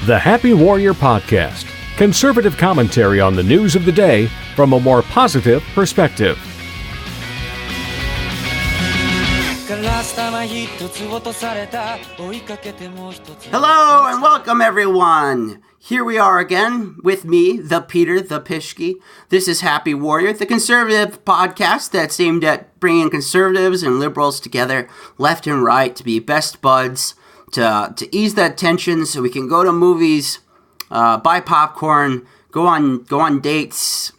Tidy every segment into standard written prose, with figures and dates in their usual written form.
The Happy Warrior Podcast. Conservative commentary on the news of the day from a more positive perspective. Hello and welcome everyone. Here we are again with me, the Peter, the Pishki. This is Happy Warrior, the conservative podcast that's aimed at bringing conservatives and liberals together left and right to be best buds, to ease that tension so we can go to movies, buy popcorn, go on dates,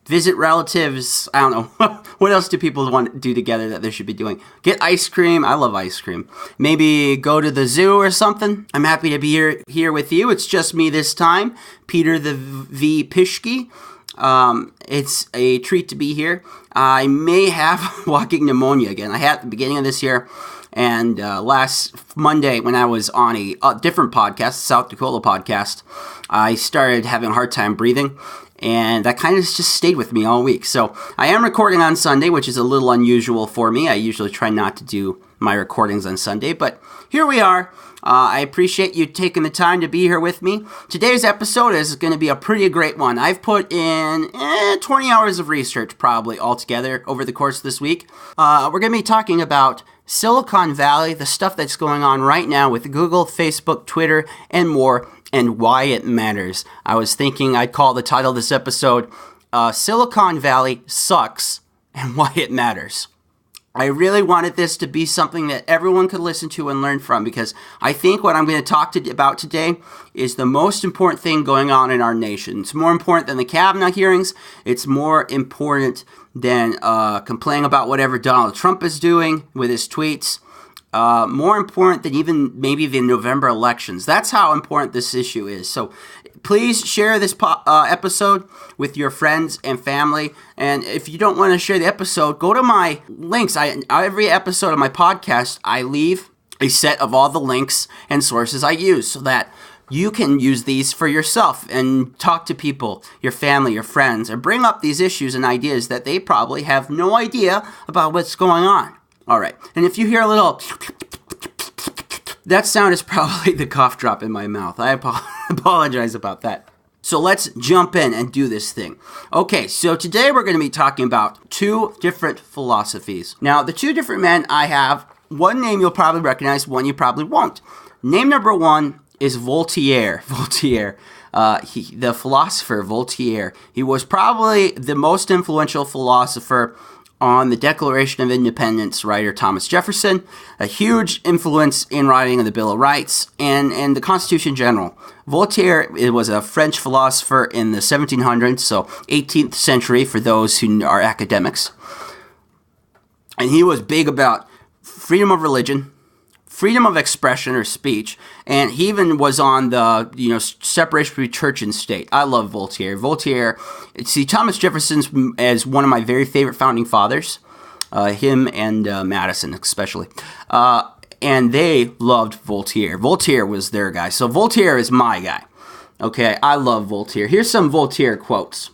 visit relatives. I don't know. What else do people want to do together that they should be doing? Get ice cream. I love ice cream. Maybe go to the zoo or something. I'm happy to be here with you. It's just me this time, Peter the V. Pishki. It's a treat to be here. I may have walking pneumonia again. I had at the beginning of this year. And last Monday, when I was on a different podcast, South Dakota podcast, I started having a hard time breathing. And that kind of just stayed with me all week. So I am recording on Sunday, which is a little unusual for me. I usually try not to do my recordings on Sunday, but here we are. I appreciate you taking the time to be here with me. Today's episode is going to be a pretty great one. I've put in 20 hours of research probably altogether over the course of this week. We're going to be talking about Silicon Valley, the stuff that's going on right now with Google, Facebook, Twitter, and more, and why it matters. I was thinking I'd call the title of this episode, Silicon Valley Sucks and Why It Matters. I really wanted this to be something that everyone could listen to and learn from, because I think what I'm going to talk about today is the most important thing going on in our nation. It's more important than the Kavanaugh hearings. It's more important than complaining about whatever Donald Trump is doing with his tweets. More important than even maybe the November elections. That's how important this issue is. So please share this episode with your friends and family. And if you don't want to share the episode, go to my links. Every episode of my podcast, I leave a set of all the links and sources I use so that you can use these for yourself and talk to people, your family, your friends, and bring up these issues and ideas that they probably have no idea about what's going on. All right, and if you hear a little, that sound is probably the cough drop in my mouth. I apologize about that. So let's jump in and do this thing. Okay, so today we're going to be talking about two different philosophies. Now, the two different men I have, one name you'll probably recognize, one you probably won't. Name number one is Voltaire. The philosopher Voltaire. He was probably the most influential philosopher on the Declaration of Independence writer Thomas Jefferson, a huge influence in writing of the Bill of Rights and the Constitution in general. Voltaire was a French philosopher in the 1700s, so 18th century for those who are academics. And he was big about freedom of religion, freedom of expression or speech, and he even was on the separation between church and state. I love Voltaire. Thomas Jefferson's as one of my very favorite founding fathers, him and Madison especially, and they loved Voltaire. Voltaire was their guy, so Voltaire is my guy. Okay, I love Voltaire. Here's some Voltaire quotes.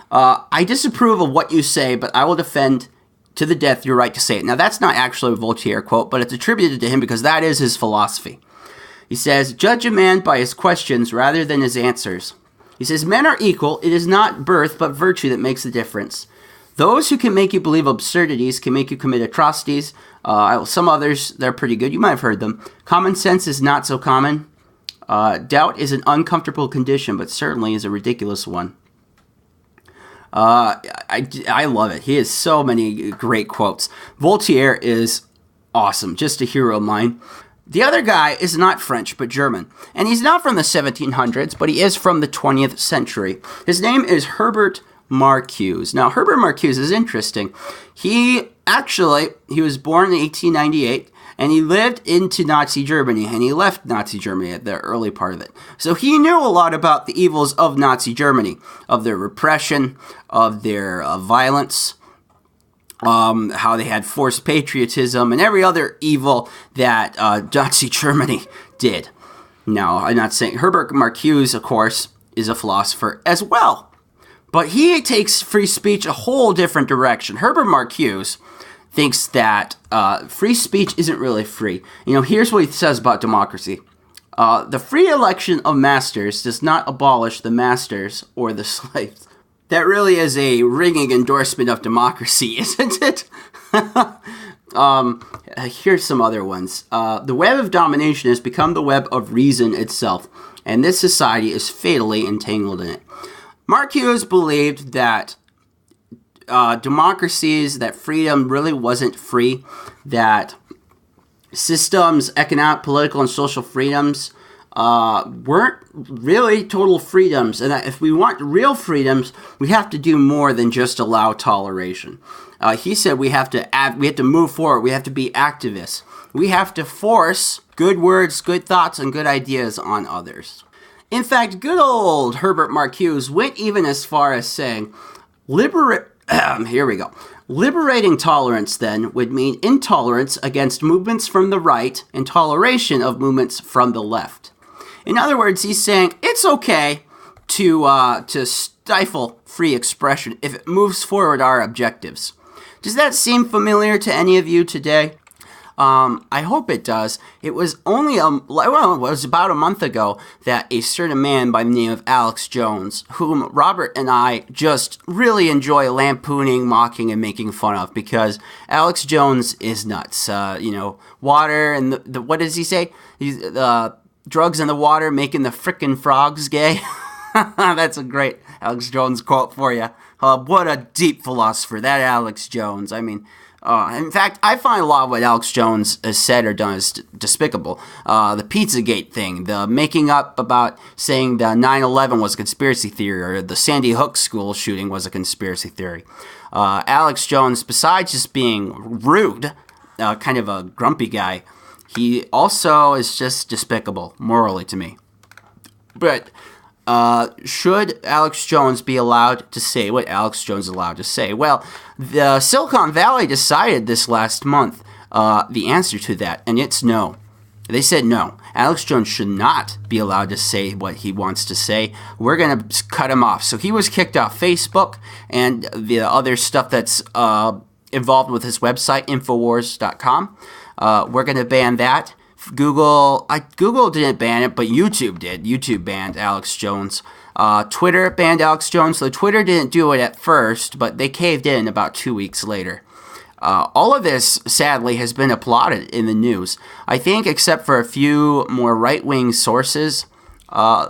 I disapprove of what you say, but I will defend to the death your right to say it. Now, that's not actually a Voltaire quote, but it's attributed to him because that is his philosophy. He says, judge a man by his questions rather than his answers. He says, men are equal. It is not birth, but virtue that makes the difference. Those who can make you believe absurdities can make you commit atrocities. Some others, they're pretty good. You might have heard them. Common sense is not so common. Doubt is an uncomfortable condition, but certainly is a ridiculous one. I love it. He has so many great quotes. Voltaire is awesome, just a hero of mine. The other guy is not French, but German. And he's not from the 1700s, but he is from the 20th century. His name is Herbert Marcuse. Now, Herbert Marcuse is interesting. He was born in 1898. And he lived into Nazi Germany, and he left Nazi Germany at the early part of it. So he knew a lot about the evils of Nazi Germany, of their repression, of their violence, how they had forced patriotism, and every other evil that Nazi Germany did. Now, I'm not saying Herbert Marcuse, of course, is a philosopher as well. But he takes free speech a whole different direction. Herbert Marcuse thinks that free speech isn't really free. Here's what he says about democracy. The free election of masters does not abolish the masters or the slaves. That really is a ringing endorsement of democracy, isn't it? Here's some other ones. The web of domination has become the web of reason itself, and this society is fatally entangled in it. Marcuse believed that democracies, that freedom really wasn't free, that systems, economic, political, and social freedoms weren't really total freedoms, and that if we want real freedoms, we have to do more than just allow toleration. He said we have to move forward. We have to be activists. We have to force good words, good thoughts, and good ideas on others. In fact, good old Herbert Marcuse went even as far as saying, liberating tolerance, then, would mean intolerance against movements from the right and toleration of movements from the left. In other words, he's saying it's okay to stifle free expression if it moves forward our objectives. Does that seem familiar to any of you today? I hope it does. It was only it was about a month ago that a certain man by the name of Alex Jones, whom Robert and I just really enjoy lampooning, mocking, and making fun of, because Alex Jones is nuts. Water and the what does he say? Drugs in the water making the frickin' frogs gay. That's a great Alex Jones quote for you. What a deep philosopher, that Alex Jones. I mean, in fact, I find a lot of what Alex Jones has said or done is despicable. The Pizzagate thing, the making up about saying that 9/11 was a conspiracy theory, or the Sandy Hook school shooting was a conspiracy theory. Alex Jones, besides just being rude, kind of a grumpy guy, he also is just despicable, morally, to me. But should Alex Jones be allowed to say what Alex Jones is allowed to say? Well, the Silicon Valley decided this last month the answer to that, and it's no. They said no. Alex Jones should not be allowed to say what he wants to say. We're going to cut him off. So he was kicked off Facebook and the other stuff that's involved with his website, Infowars.com. We're going to ban that. Google didn't ban it, but YouTube did. YouTube banned Alex Jones. Twitter banned Alex Jones. So Twitter didn't do it at first, but they caved in about 2 weeks later. All of this, sadly, has been applauded in the news. I think, except for a few more right-wing sources,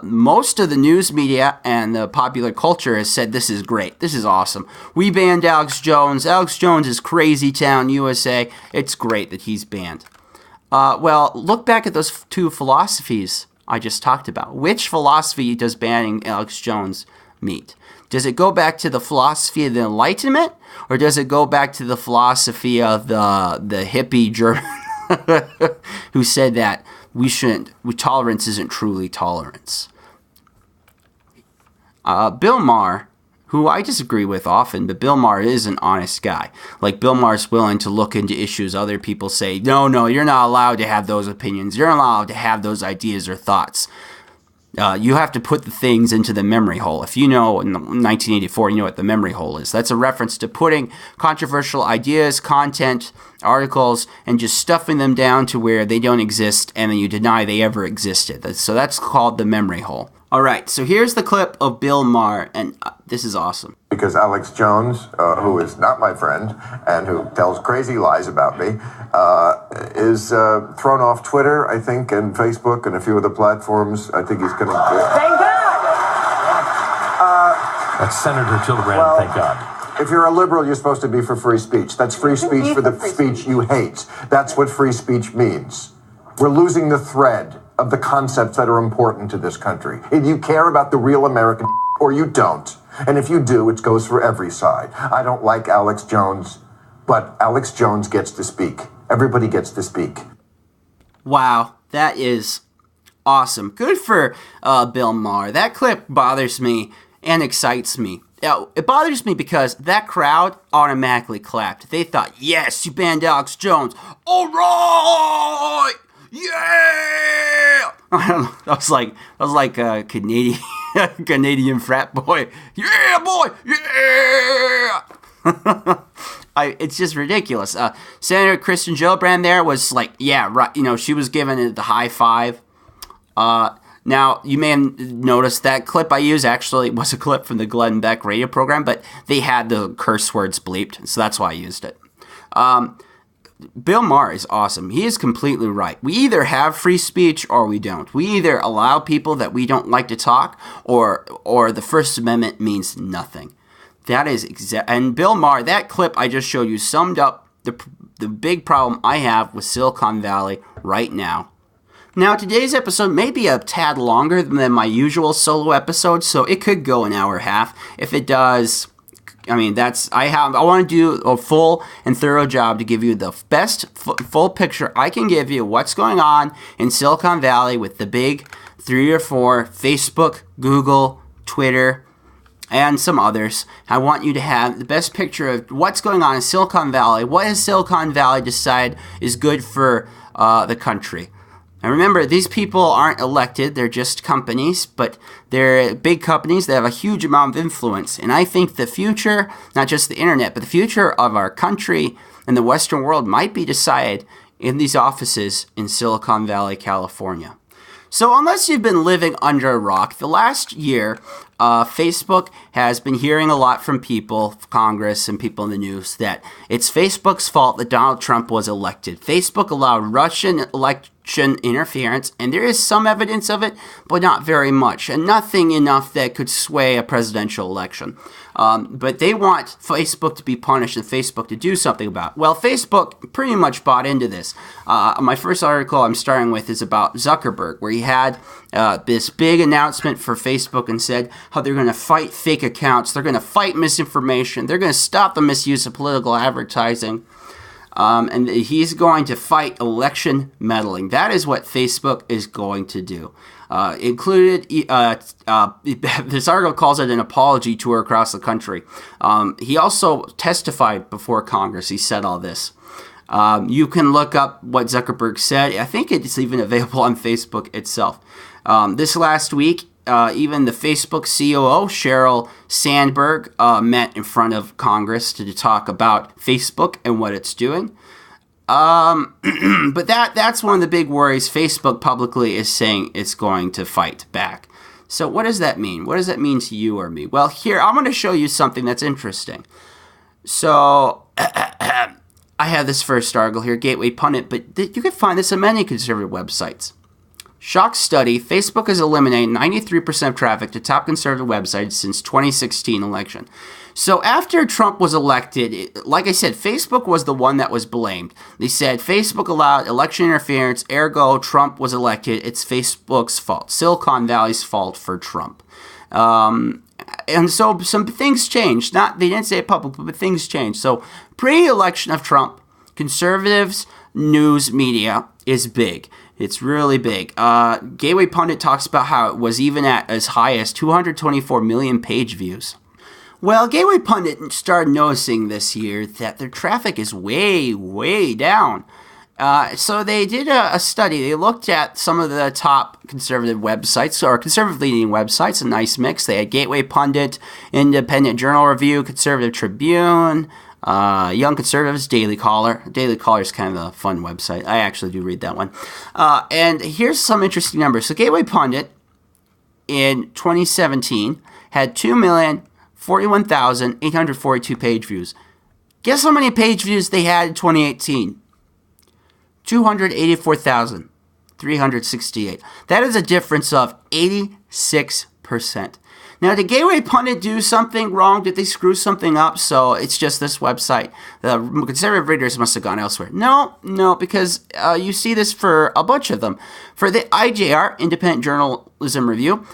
most of the news media and the popular culture has said this is great. This is awesome. We banned Alex Jones. Alex Jones is Crazy Town, USA. It's great that he's banned. Well, look back at those two philosophies I just talked about. Which philosophy does banning Alex Jones meet? Does it go back to the philosophy of the Enlightenment, or does it go back to the philosophy of the hippie German who said that tolerance isn't truly tolerance? Bill Maher, who I disagree with often, but Bill Maher is an honest guy. Like, Bill Maher's willing to look into issues other people say, no, you're not allowed to have those opinions. You're not allowed to have those ideas or thoughts. You have to put the things into the memory hole. If you know in 1984, you know what the memory hole is. That's a reference to putting controversial ideas, content, articles, and just stuffing them down to where they don't exist, and then you deny they ever existed. So that's called the memory hole. All right, so here's the clip of Bill Maher, and this is awesome. Because Alex Jones, who is not my friend and who tells crazy lies about me, is thrown off Twitter, I think, and Facebook and a few other platforms. I think he's going to... Thank God! That's Senator Gillibrand, thank God. If you're a liberal, you're supposed to be for free speech. That's free speech for the speech you hate. That's what free speech means. We're losing the thread of the concepts that are important to this country. If you care about the real American or you don't. And if you do, it goes for every side. I don't like Alex Jones, but Alex Jones gets to speak. Everybody gets to speak. Wow, that is awesome. Good for Bill Maher. That clip bothers me and excites me. It bothers me because that crowd automatically clapped. They thought, yes, you banned Alex Jones. All right! Yeah! I don't know. That was like a Canadian frat boy. Yeah, boy! Yeah! It's just ridiculous. Senator Kirsten Gillibrand there was like, yeah, right. You know, she was giving it the high five. Now, you may have noticed that clip I used actually was a clip from the Glenn Beck radio program, but they had the curse words bleeped, so that's why I used it. Bill Maher is awesome. He is completely right. We either have free speech or we don't. We either allow people that we don't like to talk, or the First Amendment means nothing. That is and Bill Maher, that clip I just showed you summed up the big problem I have with Silicon Valley right now. Now, today's episode may be a tad longer than my usual solo episode, so it could go an hour and a half. If it does, I mean, I want to do a full and thorough job to give you the best full picture I can give you what's going on in Silicon Valley with the big 3 or 4, Facebook, Google, Twitter, and some others. I want you to have the best picture of what's going on in Silicon Valley. What has Silicon Valley decided is good for the country? And remember, these people aren't elected, they're just companies, but they're big companies that have a huge amount of influence. And I think the future, not just the internet, but the future of our country and the Western world might be decided in these offices in Silicon Valley, California. So unless you've been living under a rock, the last year, Facebook has been hearing a lot from people, Congress and people in the news, that it's Facebook's fault that Donald Trump was elected. Facebook allowed Russian election interference, and there is some evidence of it, but not very much, and nothing enough that could sway a presidential election. But they want Facebook to be punished and Facebook to do something about it. Well, Facebook pretty much bought into this. My first article I'm starting with is about Zuckerberg, where he had this big announcement for Facebook and said how they're going to fight fake accounts, they're going to fight misinformation, they're going to stop the misuse of political advertising. And he's going to fight election meddling. That is what Facebook is going to do. This article calls it an apology tour across the country. He also testified before Congress. He said all this. You can look up what Zuckerberg said. I think it's even available on Facebook itself. This last week, even the Facebook COO, Sheryl Sandberg, met in front of Congress to talk about Facebook and what it's doing. But that's one of the big worries. Facebook publicly is saying it's going to fight back. So what does that mean? What does that mean to you or me? Well, here, I'm going to show you something that's interesting. So I have this first article here, Gateway Pundit, but you can find this on many conservative websites. Shock study, Facebook has eliminated 93% of traffic to top conservative websites since 2016 election. So after Trump was elected, like I said, Facebook was the one that was blamed. They said Facebook allowed election interference, ergo Trump was elected. It's Facebook's fault, Silicon Valley's fault for Trump. And so some things changed. They didn't say it publicly, but things changed. So pre-election of Trump, conservatives, news media is big. It's really big. Gateway Pundit talks about how it was even at as high as 224 million page views. Well, Gateway Pundit started noticing this year that their traffic is way, way down. So they did a study. They looked at some of the top conservative websites, or conservative leading websites, a nice mix. They had Gateway Pundit, Independent Journal Review, Conservative Tribune, Young Conservatives, Daily Caller. Daily Caller is kind of a fun website. I actually do read that one. And here's some interesting numbers. So Gateway Pundit in 2017 had 2,041,842 page views. Guess how many page views they had in 2018? 284,368. That is a difference of 86%. Now, did Gateway Pundit do something wrong? Did they screw something up? So it's just this website. The conservative readers must have gone elsewhere. No, because you see this for a bunch of them. For the IJR, Independent Journalism Review,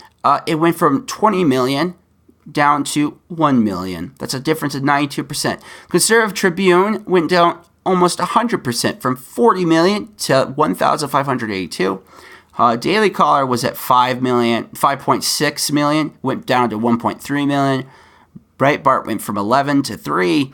it went from 20 million down to 1 million. That's a difference of 92%. Conservative Tribune went down almost 100%, from 40 million to 1,582. Daily Caller was at 5.6 million, went down to 1.3 million. Breitbart went from 11 to 3.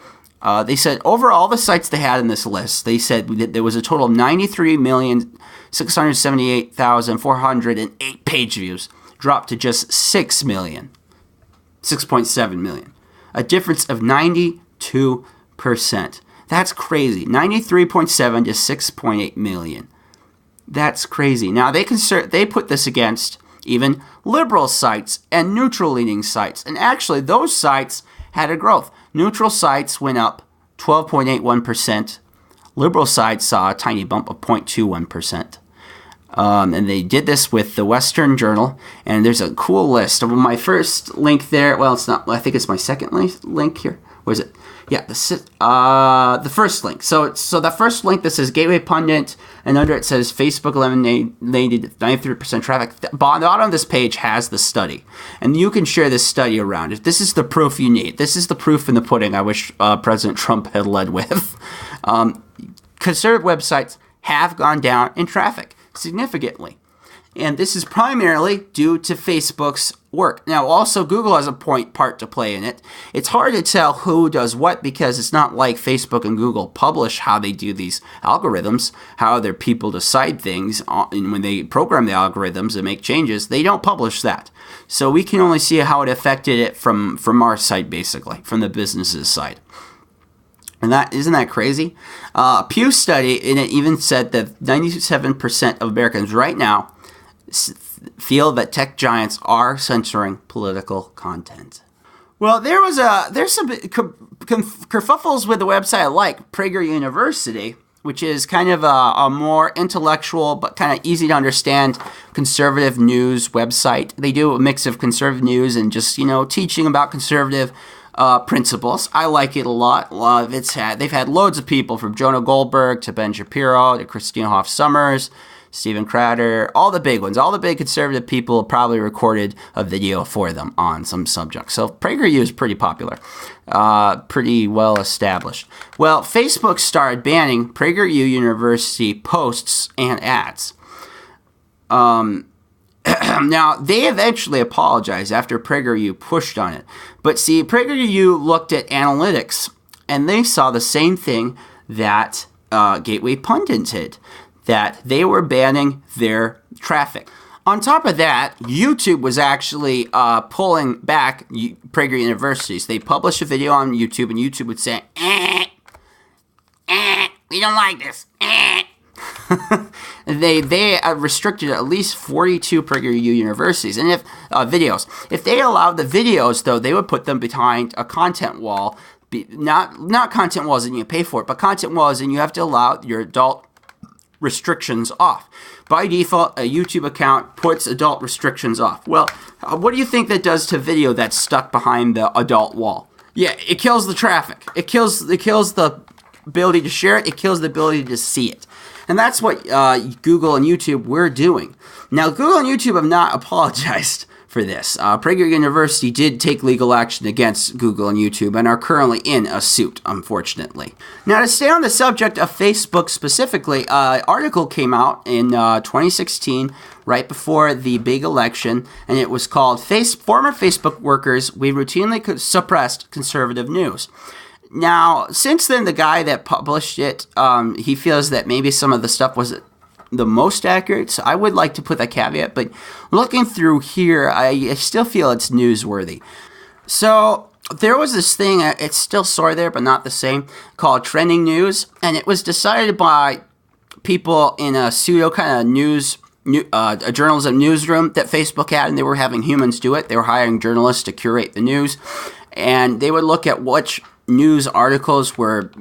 They said overall the sites they had in this list, they said that there was a total of 93,678,408 page views, dropped to just 6.7 million. A difference of 92%. That's crazy. 93.7 to 6.8 million. That's crazy. Now, they put this against even liberal sites and neutral-leaning sites. And actually, those sites had a growth. Neutral sites went up 12.81%. Liberal sites saw a tiny bump of 0.21%. And they did this with the Western Journal. And there's a cool list. My first link there, well, it's not, I think it's my second link here. Where is it? Yeah, the first link. So the first link that says Gateway Pundit, and under it says Facebook eliminated 93% traffic. The bottom of this page has the study, and you can share this study around. If this is the proof you need, this is the proof in the pudding. I wish President Trump had led with. Conservative websites have gone down in traffic significantly. And this is primarily due to Facebook's work. Now, also, Google has a part to play in it. It's hard to tell who does what because it's not like Facebook and Google publish how they do these algorithms, how their people decide things. And when they program the algorithms and make changes, they don't publish that. So we can only see how it affected it from our side, basically, from the business's side. And isn't that crazy? Pew study, and it even said that 97% of Americans right now feel that tech giants are censoring political content. Well, there's some kerfuffles with the website like Prager University, which is kind of a more intellectual but kind of easy to understand conservative news website. They do a mix of conservative news and just, teaching about conservative principles. I like it a lot. They've had loads of people from Jonah Goldberg to Ben Shapiro to Christina Hoff Sommers, Stephen Crowder, all the big ones, all the big conservative people probably recorded a video for them on some subject. So PragerU is pretty popular, pretty well established. Well, Facebook started banning PragerU University posts and ads. Now, they eventually apologized after PragerU pushed on it. But see, PragerU looked at analytics, and they saw the same thing that Gateway Pundit did, that they were banning their traffic. On top of that, YouTube was actually pulling back Prager Universities. They published a video on YouTube, and YouTube would say, we don't like this. They restricted at least 42 PragerU universities, and if videos. If they allowed the videos, though, they would put them behind a content wall. Not content walls and you pay for it, but content walls and you have to allow your adult restrictions off. By default, a YouTube account puts adult restrictions off. Well, what do you think that does to video that's stuck behind the adult wall? Yeah, it kills the traffic. It kills the ability to share it. It kills the ability to see it. And that's what Google and YouTube were doing. Now, Google and YouTube have not apologized for this. Prager University did take legal action against Google and YouTube and are currently in a suit, unfortunately. Now, to stay on the subject of Facebook specifically, an article came out in 2016, right before the big election, and it was called Former Facebook Workers, We Routinely Suppressed Conservative News. Now, since then, the guy that published it, he feels that maybe some of the stuff wasn't the most accurate, so I would like to put that caveat, but looking through here, I still feel it's newsworthy. So, there was this thing, it's still sort of there, but not the same, called Trending News, and it was decided by people in a pseudo kind of a journalism newsroom that Facebook had, and they were having humans do it. They were hiring journalists to curate the news, and they would look at which news articles were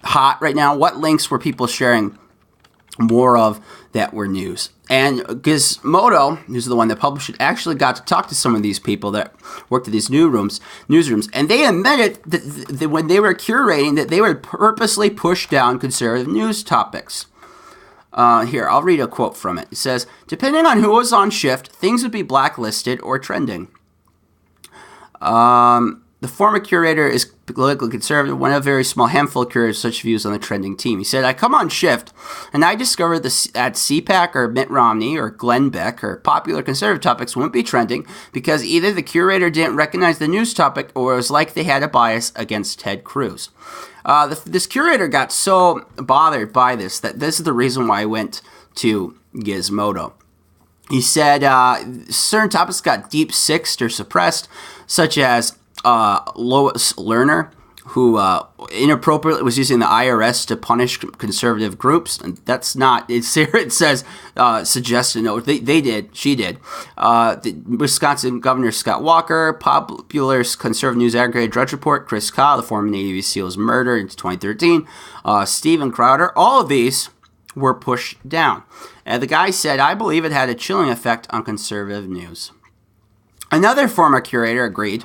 hot right now, what links were people sharing more of that were news. And Gizmodo, who's the one that published it, actually got to talk to some of these people that worked at these newsrooms, and they admitted that when they were curating, that they would purposely push down conservative news topics. Here, I'll read a quote from it. It says, depending on who was on shift, things would be blacklisted or trending. The former curator is politically conservative, one of a very small handful of curators with such views on the trending team. He said, I come on shift, and I discovered that CPAC or Mitt Romney or Glenn Beck or popular conservative topics wouldn't be trending because either the curator didn't recognize the news topic or it was like they had a bias against Ted Cruz. This curator got so bothered by this that this is the reason why I went to Gizmodo. He said certain topics got deep sixed or suppressed, such as Lois Lerner, who inappropriately was using the IRS to punish conservative groups. And that's not, it says, suggested, no, they did, she did. The Wisconsin Governor Scott Walker, popular conservative news aggregator Drudge Report, Chris Kyle, the former Navy SEAL's murder in 2013, Steven Crowder, all of these were pushed down. And the guy said, I believe it had a chilling effect on conservative news. Another former curator agreed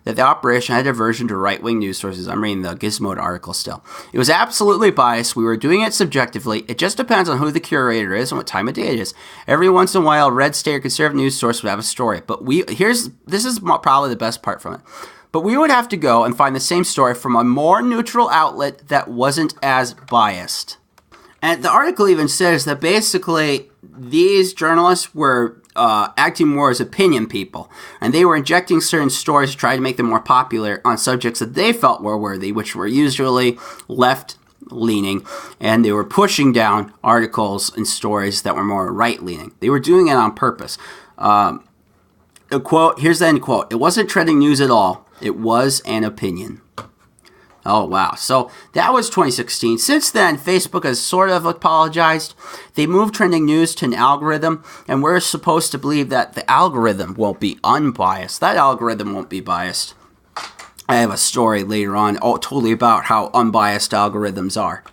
that the operation had diversion to right-wing news sources. I'm reading the Gizmodo article still. It was absolutely biased. We were doing it subjectively. It just depends on who the curator is and what time of day it is. Every once in a while, a red state or conservative news source would have a story. But this is probably the best part from it. But we would have to go and find the same story from a more neutral outlet that wasn't as biased. And the article even says that basically these journalists were acting more as opinion people, and they were injecting certain stories to try to make them more popular on subjects that they felt were worthy, which were usually left-leaning, and they were pushing down articles and stories that were more right-leaning. They were doing it on purpose. A quote, here's the end quote, "It wasn't trending news at all. It was an opinion." Oh, wow. So that was 2016. Since then, Facebook has sort of apologized. They moved trending news to an algorithm, and we're supposed to believe that the algorithm won't be unbiased. That algorithm won't be biased. I have a story later on totally about how unbiased algorithms are.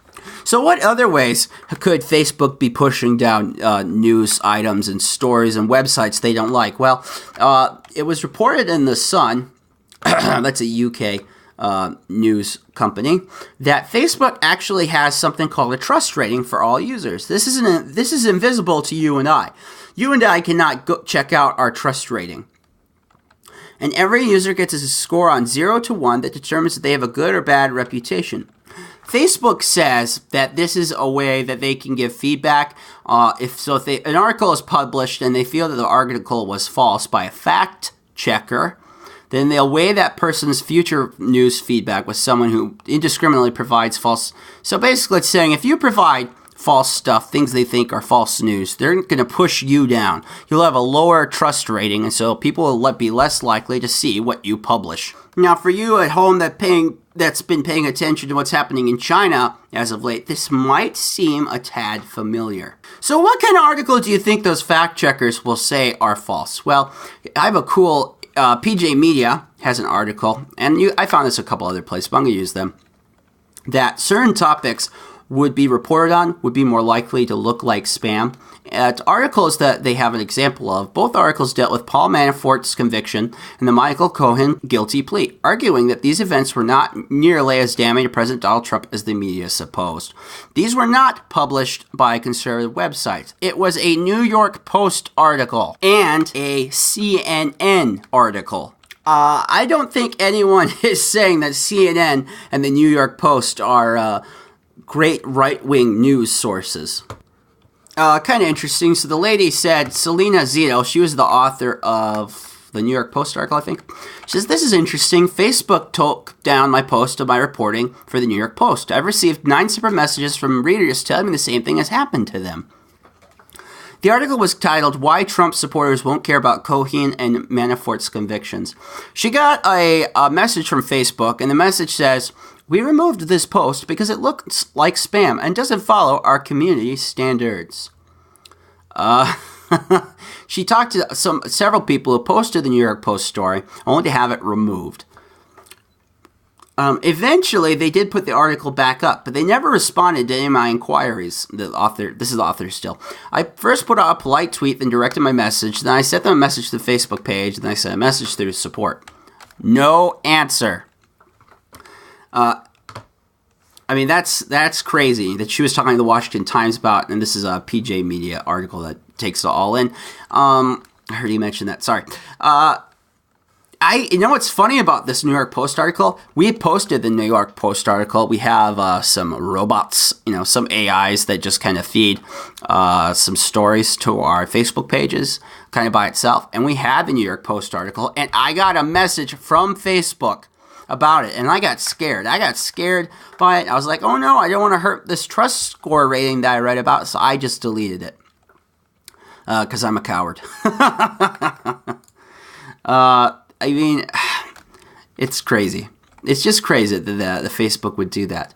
So what other ways could Facebook be pushing down news items and stories and websites they don't like? Well, it was reported in The Sun, that's a UK news company, that Facebook actually has something called a trust rating for all users. This is invisible to you and I. You and I cannot go check out our trust rating. And every user gets a score on 0 to 1 that determines if they have a good or bad reputation. Facebook says that this is a way that they can give feedback. If an article is published and they feel that the article was false by a fact checker, then they'll weigh that person's future news feedback with someone who indiscriminately provides false. So basically it's saying if you provide false stuff, things they think are false news, they're going to push you down. You'll have a lower trust rating, and so people will be less likely to see what you publish. Now for you at home that's been paying attention to what's happening in China as of late, this might seem a tad familiar. So what kind of article do you think those fact checkers will say are false? Well, I have a cool PJ Media has an article, and I found this a couple other places, but I'm going to use them, that certain topics would be reported on would be more likely to look like spam. Articles that they have an example of, both articles dealt with Paul Manafort's conviction and the Michael Cohen guilty plea, arguing that these events were not nearly as damning to President Donald Trump as the media supposed. These were not published by conservative websites. It was a New York Post article and a CNN article. I don't think anyone is saying that CNN and the New York Post are great right-wing news sources. Kind of interesting. So the lady said, Selena Zito, she was the author of the New York Post article, I think. She says, this is interesting. Facebook took down my post of my reporting for the New York Post. I've received 9 separate messages from readers telling me the same thing has happened to them. The article was titled, Why Trump Supporters Won't Care About Cohen and Manafort's Convictions. She got a message from Facebook, and the message says, we removed this post because it looks like spam and doesn't follow our community standards. She talked to several people who posted the New York Post story, only to have it removed. Eventually, they did put the article back up, but they never responded to any of my inquiries. This is the author still. I first put out a polite tweet, then directed my message. Then I sent them a message to the Facebook page, and then I sent a message through support. No answer. I mean, that's crazy that she was talking to the Washington Times about, and this is a PJ Media article that takes it all in. I heard you mention that. Sorry. You know what's funny about this New York Post article? We posted the New York Post article. We have some robots, some AIs that just kind of feed some stories to our Facebook pages, kind of by itself. And we had the New York Post article, and I got a message from Facebook about it, and I got scared. I got scared by it. I was like, oh no, I don't want to hurt this trust score rating that I read about, so I just deleted it. Because I'm a coward. I mean, it's crazy. It's just crazy that the Facebook would do that.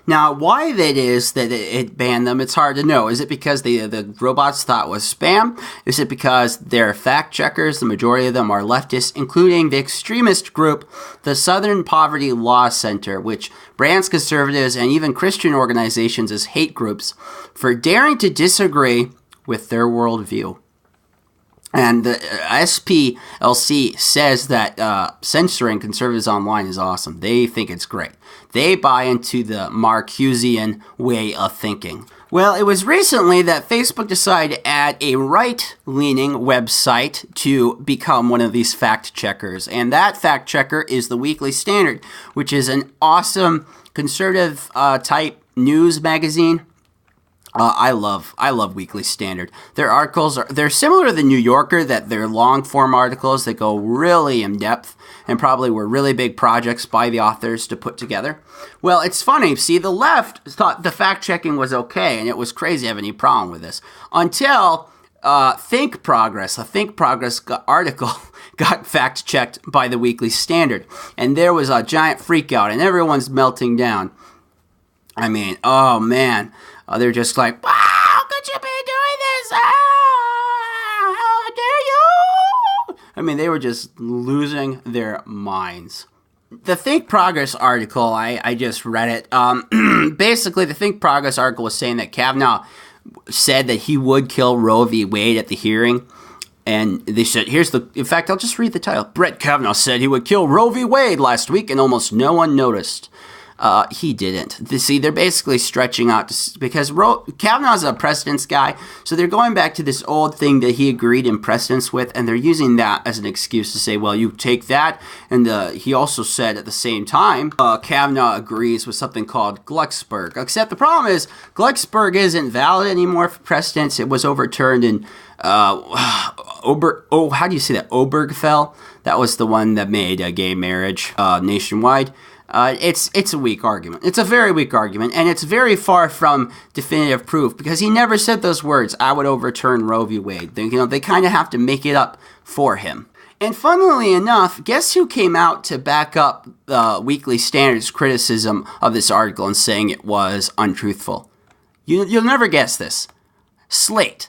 Now, why that is that it banned them, it's hard to know. Is it because the robots thought it was spam? Is it because they're fact checkers? The majority of them are leftists, including the extremist group, the Southern Poverty Law Center, which brands conservatives and even Christian organizations as hate groups for daring to disagree with their worldview. And the SPLC says that censoring conservatives online is awesome. They think it's great. They buy into the Marcusean way of thinking. Well, it was recently that Facebook decided to add a right-leaning website to become one of these fact checkers. And that fact checker is the Weekly Standard, which is an awesome conservative type news magazine. I love Weekly Standard. Their articles they're similar to the New Yorker, that they're long form articles that go really in depth and probably were really big projects by the authors to put together. Well, it's funny. See, the left thought the fact checking was okay, and it was crazy to have any problem with this until Think Progress, a Think Progress article got fact checked by the Weekly Standard, and there was a giant freak out, and everyone's melting down. I mean, oh man. They're just like, wow, how could you be doing this? How dare you? I mean, they were just losing their minds. The Think Progress article, I just read it. Basically, the Think Progress article was saying that Kavanaugh said that he would kill Roe v. Wade at the hearing. And they said, in fact, I'll just read the title. Brett Kavanaugh said he would kill Roe v. Wade last week, and almost no one noticed. He didn't. See, they're basically stretching out because Kavanaugh's a precedence guy, so they're going back to this old thing that he agreed in precedence with, and they're using that as an excuse to say, well, you take that, and he also said at the same time, Kavanaugh agrees with something called Glucksberg. Except the problem is, Glucksberg isn't valid anymore for precedence. It was overturned in how do you say that? Obergefell? That was the one that made gay marriage nationwide. It's a weak argument. It's a very weak argument, and it's very far from definitive proof because he never said those words, I would overturn Roe v. Wade. They kind of have to make it up for him. And funnily enough, guess who came out to back up the Weekly Standard's criticism of this article and saying it was untruthful? You'll never guess this. Slate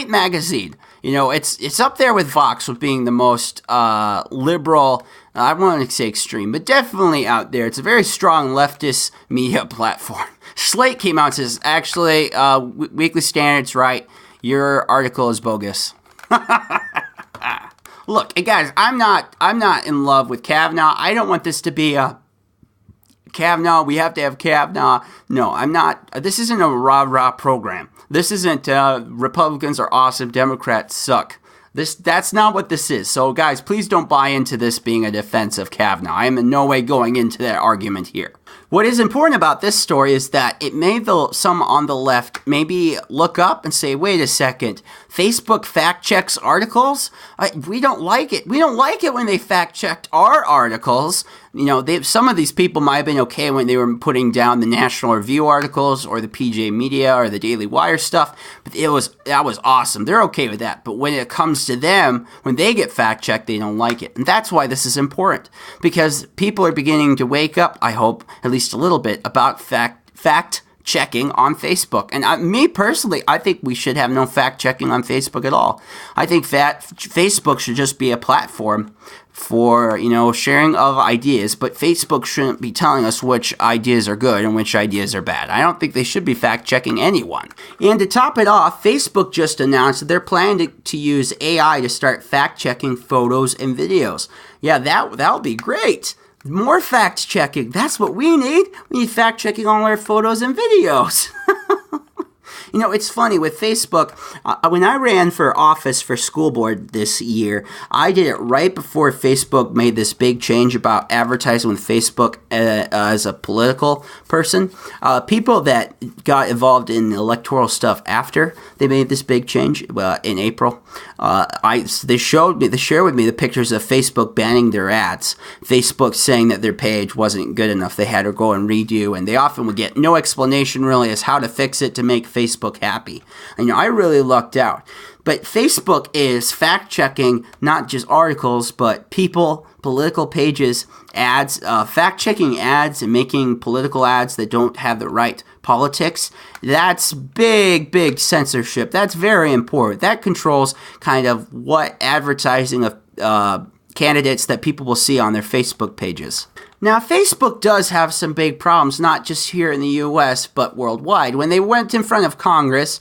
magazine. It's up there with Vox with being the most liberal, I don't want to say extreme, but definitely out there. It's a very strong leftist media platform. Slate came out and says, actually, Weekly Standard's right. Your article is bogus. Look, guys, I'm not in love with Kavanaugh. I don't want this to be a Kavanaugh, we have to have Kavanaugh. No, I'm not. This isn't a rah-rah program. This isn't Republicans are awesome, Democrats suck. That's not what this is. So, guys, please don't buy into this being a defense of Kavanaugh. I am in no way going into that argument here. What is important about this story is that it made some on the left maybe look up and say, wait a second, Facebook fact checks articles? We don't like it. We don't like it when they fact checked our articles. Some of these people might have been okay when they were putting down the National Review articles or the PJ Media or the Daily Wire stuff. But that was awesome. They're okay with that. But when it comes to them, when they get fact checked, they don't like it. And that's why this is important. Because people are beginning to wake up, I hope, at least a little bit, about fact checking on Facebook. And me personally, I think we should have no fact checking on Facebook at all. I think that Facebook should just be a platform for, sharing of ideas, but Facebook shouldn't be telling us which ideas are good and which ideas are bad. I don't think they should be fact-checking anyone. And to top it off, Facebook just announced that they're planning to use AI to start fact-checking photos and videos. Yeah, that'll be great. More fact-checking. That's what we need. We need fact-checking all our photos and videos. It's funny with Facebook, when I ran for office for school board this year, I did it right before Facebook made this big change about advertising with Facebook as a political person. People that got involved in electoral stuff after they made this big change in April, they shared with me the pictures of Facebook banning their ads, Facebook saying that their page wasn't good enough, they had to go and redo, and they often would get no explanation really as how to fix it to make Facebook happy. I really lucked out. But Facebook is fact-checking not just articles, but people, political pages, ads, fact-checking ads and making political ads that don't have the right politics. That's big censorship. That's very important. That controls kind of what advertising of candidates that people will see on their Facebook pages. Now, Facebook does have some big problems, not just here in the U.S., but worldwide. When they went in front of Congress,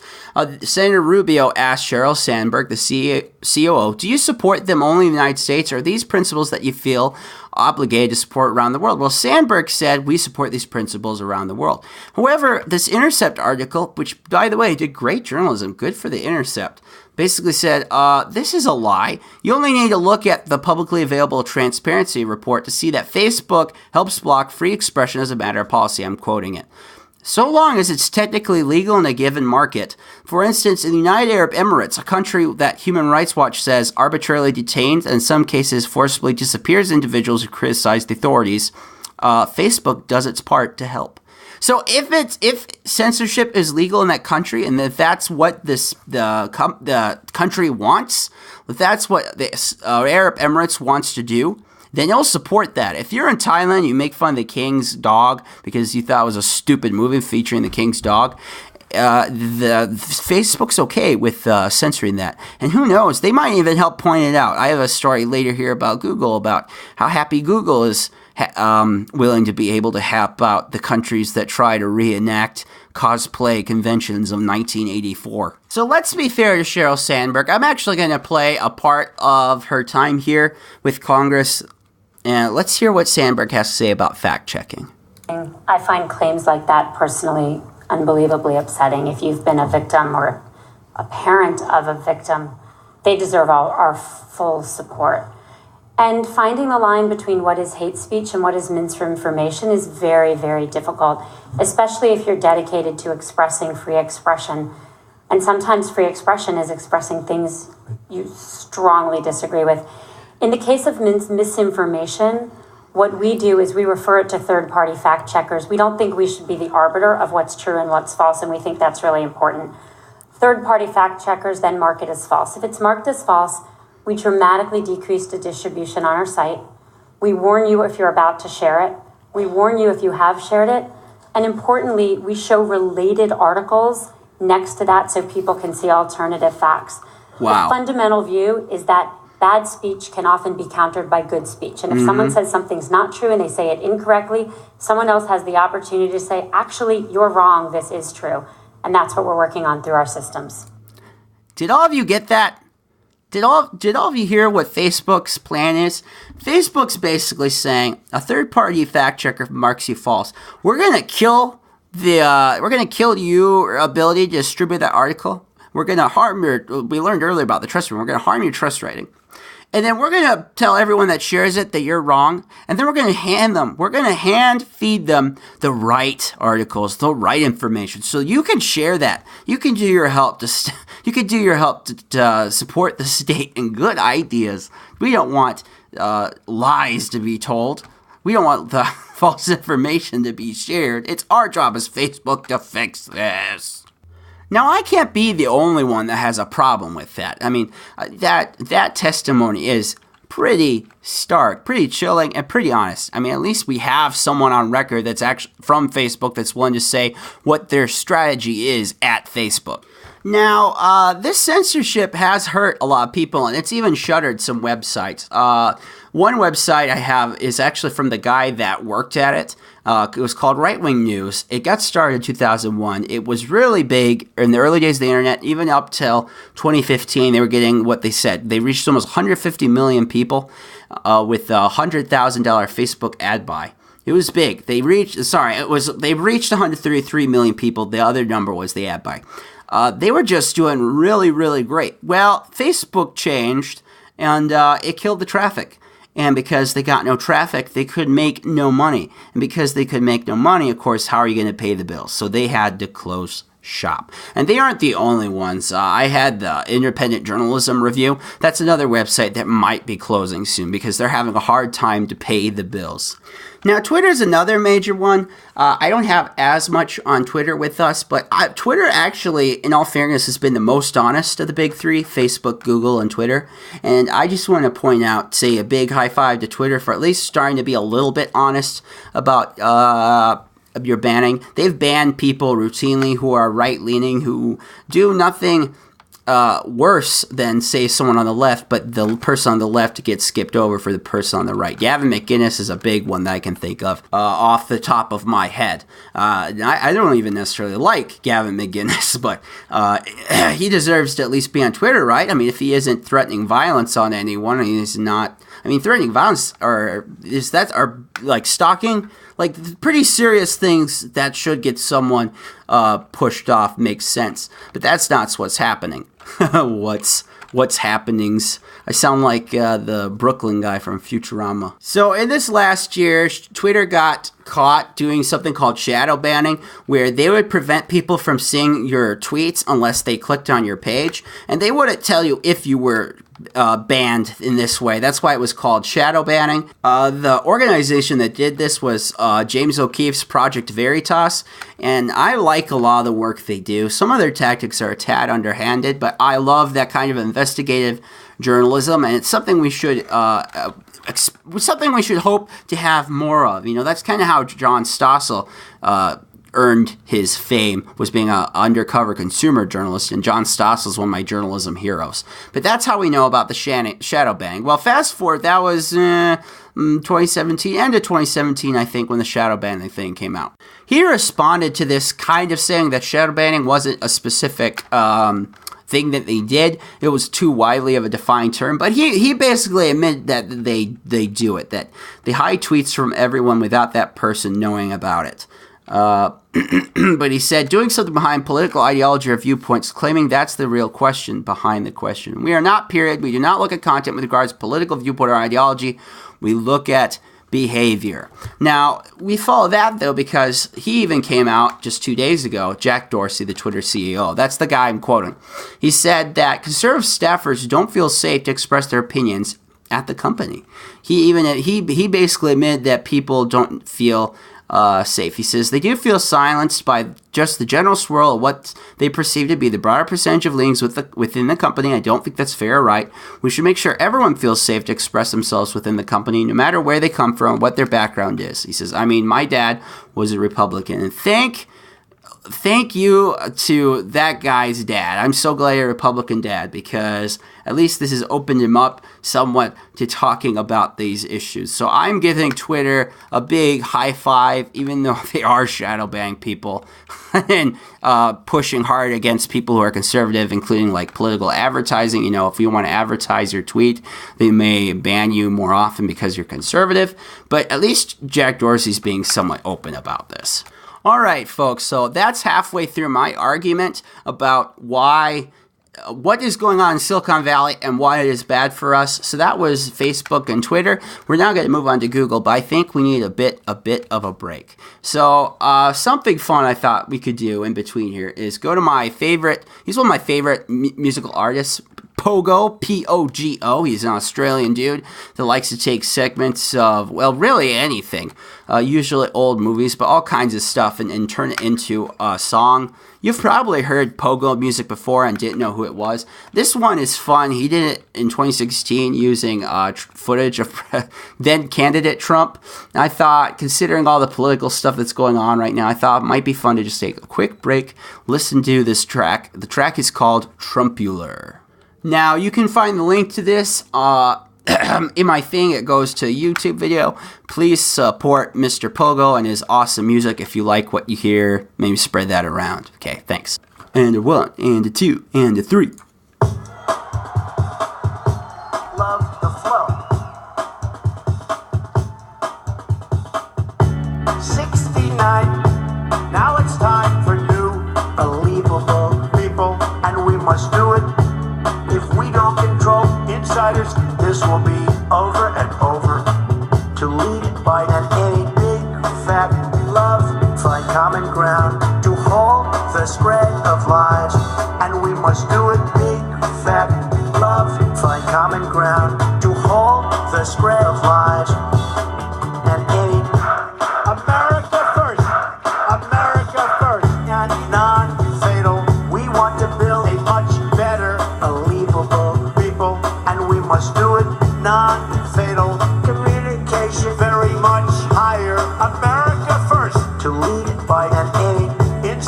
Senator Rubio asked Sheryl Sandberg, the COO, do you support them only in the United States, or are these principles that you feel obligated to support around the world? Well, Sandberg said, we support these principles around the world. However, this Intercept article, which, by the way, did great journalism, good for the Intercept, basically said, this is a lie. You only need to look at the publicly available transparency report to see that Facebook helps block free expression as a matter of policy. I'm quoting it. So long as it's technically legal in a given market. For instance, in the United Arab Emirates, a country that Human Rights Watch says arbitrarily detains and in some cases forcibly disappears individuals who criticize the authorities, Facebook does its part to help. So if censorship is legal in that country, and if that's what the country wants, if that's what the Arab Emirates wants to do, then you'll support that. If you're in Thailand, you make fun of the king's dog because you thought it was a stupid movie featuring the king's dog. The Facebook's okay with censoring that, and who knows? They might even help point it out. I have a story later here about Google, about how happy Google is willing to be able to help out the countries that try to reenact cosplay conventions of 1984. So let's be fair to Sheryl Sandberg. I'm actually going to play a part of her time here with Congress, and let's hear what Sandberg has to say about fact-checking. I find claims like that personally unbelievably upsetting. If you've been a victim or a parent of a victim, they deserve our full support. And finding the line between what is hate speech and what is misinformation is very, very difficult, especially if you're dedicated to expressing free expression. And sometimes free expression is expressing things you strongly disagree with. In the case of misinformation, what we do is we refer it to third-party fact checkers. We don't think we should be the arbiter of what's true and what's false, and we think that's really important. Third-party fact checkers then mark it as false. If it's marked as false, we dramatically decrease the distribution on our site. We warn you if you're about to share it. We warn you if you have shared it. And importantly, we show related articles next to that so people can see alternative facts. Wow. The fundamental view is that bad speech can often be countered by good speech. And if someone says something's not true and they say it incorrectly, someone else has the opportunity to say, actually, you're wrong, this is true. And that's what we're working on through our systems. Did all of you get that? Did all of you hear what Facebook's plan is? Facebook's basically saying a third-party fact checker marks you false. We're gonna kill your ability to distribute that article. We're gonna harm we learned earlier about the trust rating. We're gonna harm your trust rating. And then we're going to tell everyone that shares it that you're wrong. And then we're going to hand feed them the right articles, the right information. So you can share that. You can do your help to support the state and good ideas. We don't want lies to be told. We don't want the false information to be shared. It's our job as Facebook to fix this. Now, I can't be the only one that has a problem with that. I mean, that testimony is pretty stark, pretty chilling, and pretty honest. I mean, at least we have someone on record that's actually from Facebook that's willing to say what their strategy is at Facebook. Now, this censorship has hurt a lot of people, and it's even shuttered some websites. One website I have is actually from the guy that worked at it. It was called Right Wing News. It got started in 2001. It was really big in the early days of the internet, even up till 2015. They were getting what they said. They reached almost 150 million people with a $100,000 Facebook ad buy. It was big. They reached 133 million people. The other number was the ad buy. They were just doing really, really great. Well, Facebook changed, and it killed the traffic. And because they got no traffic, they could make no money. And because they could make no money, of course, how are you going to pay the bills? So they had to close shop. And they aren't the only ones. I had the Independent Journalism Review. That's another website that might be closing soon because they're having a hard time to pay the bills. Now, Twitter is another major one. I don't have as much on Twitter with us, but Twitter actually, in all fairness, has been the most honest of the big three, Facebook, Google, and Twitter. And I just want to point out, say, a big high five to Twitter for at least starting to be a little bit honest about your banning. They've banned people routinely who are right-leaning, who do nothing worse than, say, someone on the left, but the person on the left gets skipped over for the person on the right. Gavin McInnes is a big one that I can think of off the top of my head. I don't even necessarily like Gavin McInnes, but he deserves to at least be on Twitter, right? I mean, if he isn't threatening violence on anyone, and he's not... I mean, threatening violence are like stalking, like pretty serious things that should get someone pushed off. Makes sense, but that's not what's happening. What's happenings? I sound like the Brooklyn guy from Futurama. So in this last year, Twitter got caught doing something called shadow banning, where they would prevent people from seeing your tweets unless they clicked on your page, and they wouldn't tell you if you were banned in this way. That's why it was called shadow banning. The organization that did this was James O'Keefe's Project Veritas, and I like a lot of the work they do. Some of their tactics are a tad underhanded, but I love that kind of investigative journalism, and it's something we should hope to have more of. You know, that's kind of how John Stossel earned his fame, was being an undercover consumer journalist, and John Stossel is one of my journalism heroes. But that's how we know about the shadow banning. Well, fast forward, that was 2017, end of 2017, I think, when the shadow banning thing came out. He responded to this kind of saying that shadow banning wasn't a specific thing that they did. It was too widely of a defined term, but he basically admitted that they do it, that they hide tweets from everyone without that person knowing about it. But he said, doing something behind political ideology or viewpoints, claiming that's the real question behind the question. We are not, period. We do not look at content with regards to political viewpoint or ideology. We look at behavior. Now, we follow that, though, because he even came out just 2 days ago, Jack Dorsey, the Twitter CEO. That's the guy I'm quoting. He said that conservative staffers don't feel safe to express their opinions at the company. He basically admitted that people don't feel safe. He says they do feel silenced by just the general swirl of what they perceive to be the broader percentage of leanings within the company. I don't think that's fair or right. We should make sure everyone feels safe to express themselves within the company, no matter where they come from, what their background is. He says, I mean, my dad was a Republican, and thank you to that guy's dad. I'm so glad you're a Republican dad, because at least this has opened him up somewhat to talking about these issues. So I'm giving Twitter a big high five, even though they are shadow banning people and pushing hard against people who are conservative, including like political advertising. You know, if you want to advertise your tweet, they may ban you more often because you're conservative. But at least Jack Dorsey's being somewhat open about this. All right, folks, so that's halfway through my argument about what is going on in Silicon Valley and why it is bad for us. So that was Facebook and Twitter. We're now going to move on to Google, but I think we need a bit of a break. So something fun I thought we could do in between here is go to he's one of my favorite musical artists, Pogo, P-O-G-O. He's an Australian dude that likes to take segments of, well, really anything, usually old movies, but all kinds of stuff, and turn it into a song. You've probably heard Pogo music before and didn't know who it was. This one is fun. He did it in 2016 using footage of then candidate Trump. I thought, considering all the political stuff that's going on right now, I thought it might be fun to just take a quick break, listen to this track. The track is called Trumpular. Now, you can find the link to this in my thing. It goes to a YouTube video. Please support Mr. Pogo and his awesome music. If you like what you hear, maybe spread that around. Okay, thanks. And a 1, and a 2, and a 3. Love the flow. 69. Now it's time for new, believable people, and we must do it. If we don't control insiders, this will be over and over. To lead by an any big fat love, find common ground to halt the spread of lies. And we must do it big fat love, find common ground to halt the spread of lies. And any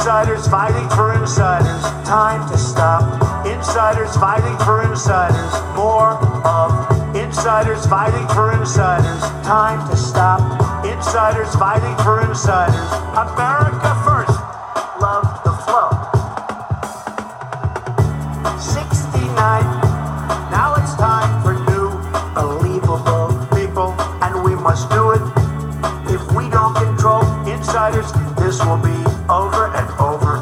Insiders fighting for insiders. Time to stop. Insiders fighting for insiders. More of insiders fighting for insiders. Time to stop. Insiders fighting for insiders. America first. Love the flow. 69. Now it's time for new, believable people, and we must do it. If we don't control insiders, this will be over and over.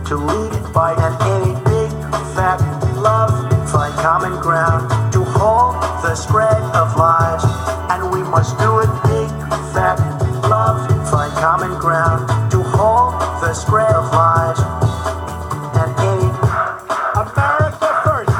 To lead by an A, big, fat love, find common ground. To halt the spread of lies, and we must do it. Big, fat love, find common ground. To halt the spread of lies, and A, America first,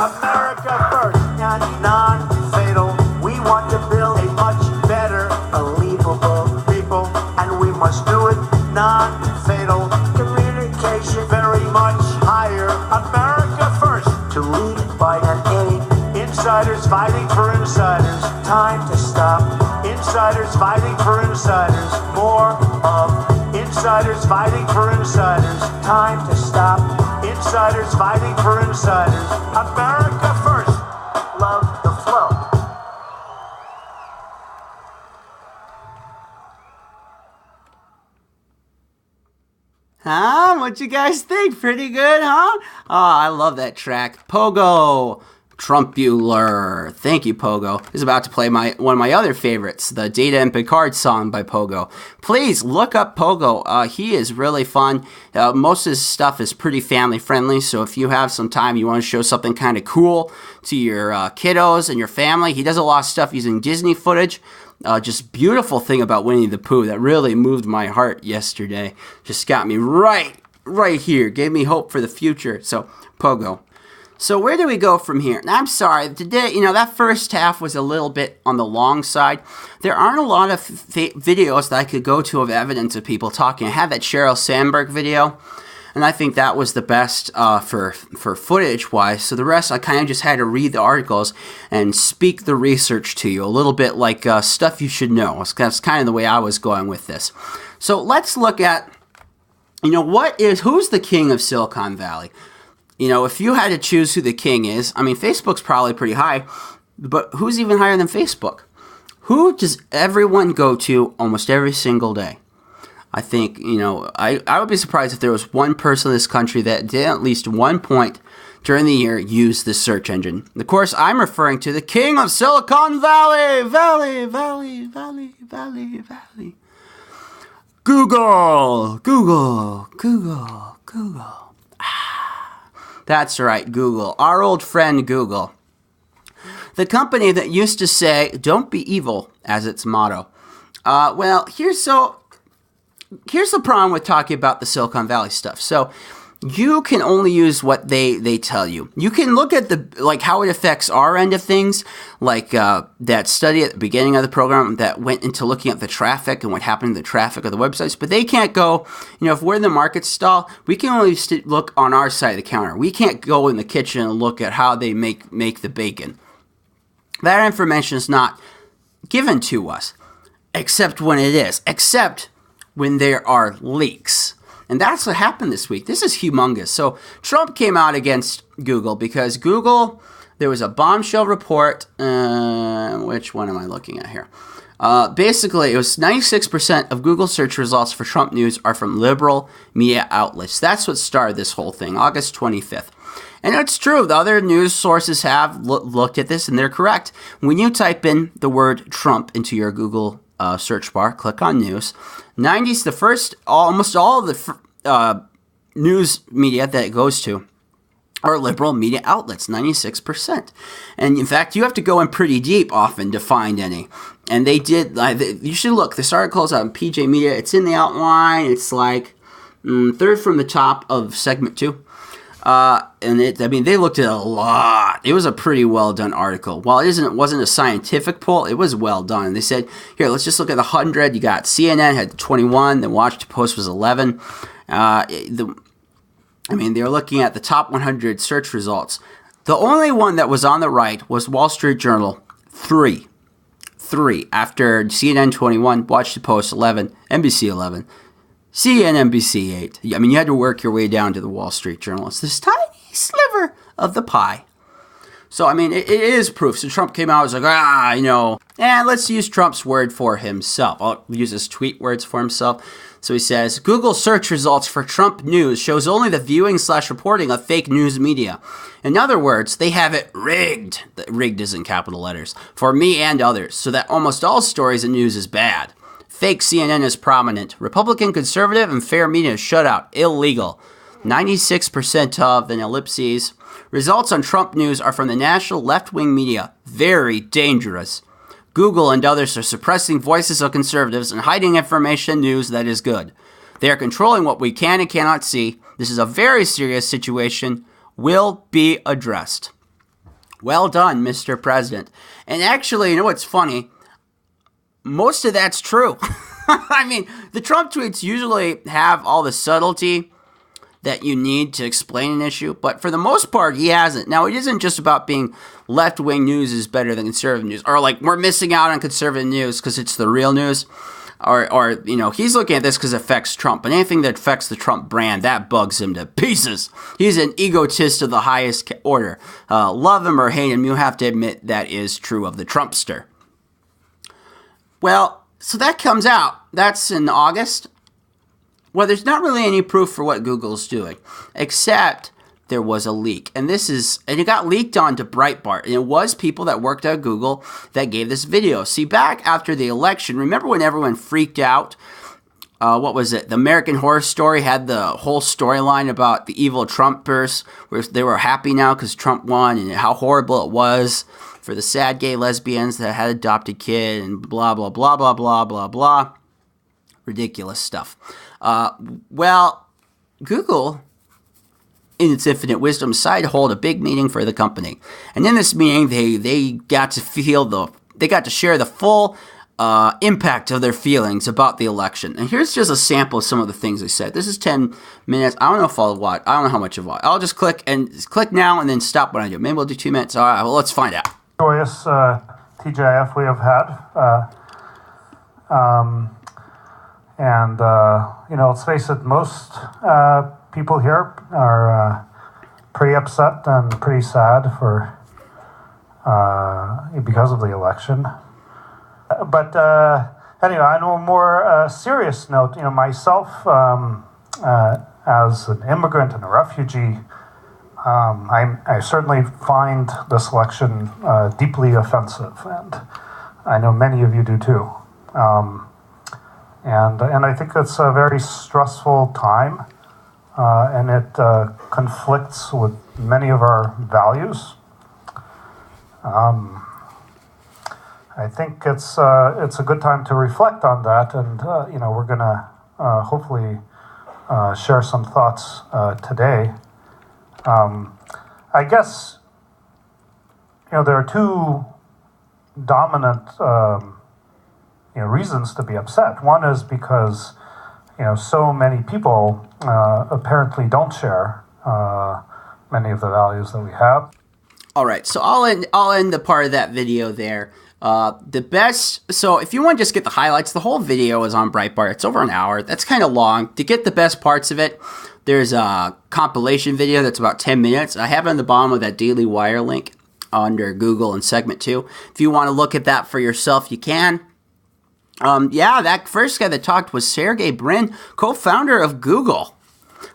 America first, and non-fatal. We want to build a much better, believable people, and we must do it non-fatal. Communication very much higher. America first. To lead by an A. Insiders fighting for insiders. Time to stop. Insiders fighting for insiders. More of insiders fighting for insiders. Time to stop. Insiders fighting for insiders. America first. Love the flow. Huh? What you guys think? Pretty good, huh? Oh, I love that track. Pogo. Trumpular. Thank you, Pogo. Is about to play one of my other favorites, the Data and Picard song by Pogo. Please look up Pogo. He is really fun. Most of his stuff is pretty family friendly, so if you have some time, you want to show something kind of cool to your kiddos and your family. He does a lot of stuff using Disney footage. Just beautiful thing about Winnie the Pooh that really moved my heart yesterday. Just got me right here. Gave me hope for the future. So, Pogo. So where do we go from here? Now, I'm sorry, today, that first half was a little bit on the long side. There aren't a lot of videos that I could go to of evidence of people talking. I had that Sheryl Sandberg video, and I think that was the best for footage-wise. So the rest, I kind of just had to read the articles and speak the research to you, a little bit like stuff you should know. That's kind of the way I was going with this. So let's look at, who's the king of Silicon Valley? If you had to choose who the king is, Facebook's probably pretty high, but who's even higher than Facebook? Who does everyone go to almost every single day? I think, I would be surprised if there was one person in this country that did at least one point during the year use this search engine. Of course, I'm referring to the king of Silicon Valley. Google. That's right, Google. Our old friend Google. The company that used to say, "Don't be evil," as its motto. Here's the problem with talking about the Silicon Valley stuff. So you can only use what they tell you. You can look at how it affects our end of things, that study at the beginning of the program that went into looking at the traffic and what happened to the traffic of the websites. But they can't go, if we're in the market stall, we can only look on our side of the counter. We can't go in the kitchen and look at how they make the bacon. That information is not given to us, except when there are leaks. And that's what happened this week. This is humongous. So Trump came out against Google because Google, there was a bombshell report. Which one am I looking at here? Basically, it was 96% of Google search results for Trump news are from liberal media outlets. That's what started this whole thing, August 25th. And it's true. The other news sources have looked at this, and they're correct. When you type in the word Trump into your Google search bar, click on news. Almost all of the news media that it goes to are liberal media outlets, 96%. And in fact, you have to go in pretty deep often to find any. And they did, you should look, this article is on PJ Media. It's in the outline. It's third from the top of segment 2. They looked at a lot. It was a pretty well done article. While it wasn't a scientific poll, it was well done. They said, here, let's just look at the 100. You got CNN had 21. The Washington Post was 11. They were looking at the top 100 search results. The only one that was on the right was Wall Street Journal, 3. After CNN 21, Washington Post 11, NBC 11. CNBC 8. I mean, you had to work your way down to the Wall Street Journal. It's this tiny sliver of the pie. So, I mean, it is proof. So Trump came out and was like, and let's use Trump's word for himself. I'll use his tweet words for himself. So he says, Google search results for Trump news shows only the viewing/reporting of fake news media. In other words, they have it rigged. Rigged is in capital letters. For me and others, so that almost all stories and news is bad. Fake CNN is prominent. Republican, conservative, and fair media is shut out. Illegal. 96% of, then ellipses. Results on Trump news are from the national left-wing media. Very dangerous. Google and others are suppressing voices of conservatives and hiding information news that is good. They are controlling what we can and cannot see. This is a very serious situation. Will be addressed. Well done, Mr. President. And actually, you know what's funny? Most of that's true. I mean, the Trump tweets usually have all the subtlety that you need to explain an issue, but for the most part, he hasn't. Now, it isn't just about being left-wing news is better than conservative news, or like we're missing out on conservative news because it's the real news, or he's looking at this because it affects Trump, and anything that affects the Trump brand, that bugs him to pieces. He's an egotist of the highest order. Love him or hate him, you have to admit that is true of the Trumpster. Well, so that comes out. That's in August. Well, there's not really any proof for what Google's doing, except there was a leak. And it got leaked onto Breitbart. And it was people that worked at Google that gave this video. See, back after the election, remember when everyone freaked out? What was it? The American Horror Story had the whole storyline about the evil Trumpers, where they were happy now because Trump won, and how horrible it was for the sad gay lesbians that had adopted kid, and blah, blah, blah, blah, blah, blah, blah. Ridiculous stuff. Well, Google, in its infinite wisdom, decided to hold a big meeting for the company. And in this meeting, they got to share the full impact of their feelings about the election. And here's just a sample of some of the things they said. This is 10 minutes. I don't know if I'll watch. I don't know how much of what. I'll just click now and then stop when I do. Maybe we'll do 2 minutes. All right, well, let's find out. Joyous TGIF we have had. Let's face it, most people here are pretty upset and pretty sad because of the election. But anyway, on a more serious note, myself as an immigrant and a refugee, I certainly find this election deeply offensive, and I know many of you do too. And I think it's a very stressful time, and it conflicts with many of our values. I think it's a good time to reflect on that, and we're gonna hopefully share some thoughts today. I guess there are two dominant reasons to be upset. One is because so many people apparently don't share many of the values that we have. All right, so I'll end the part of that video there. So if you want to just get the highlights, the whole video is on Breitbart. It's over an hour. That's kind of long. To get the best parts of it, there's a compilation video that's about 10 minutes. I have it on the bottom of that Daily Wire link under Google in segment 2. If you want to look at that for yourself, you can. That first guy that talked was Sergey Brin, co-founder of Google,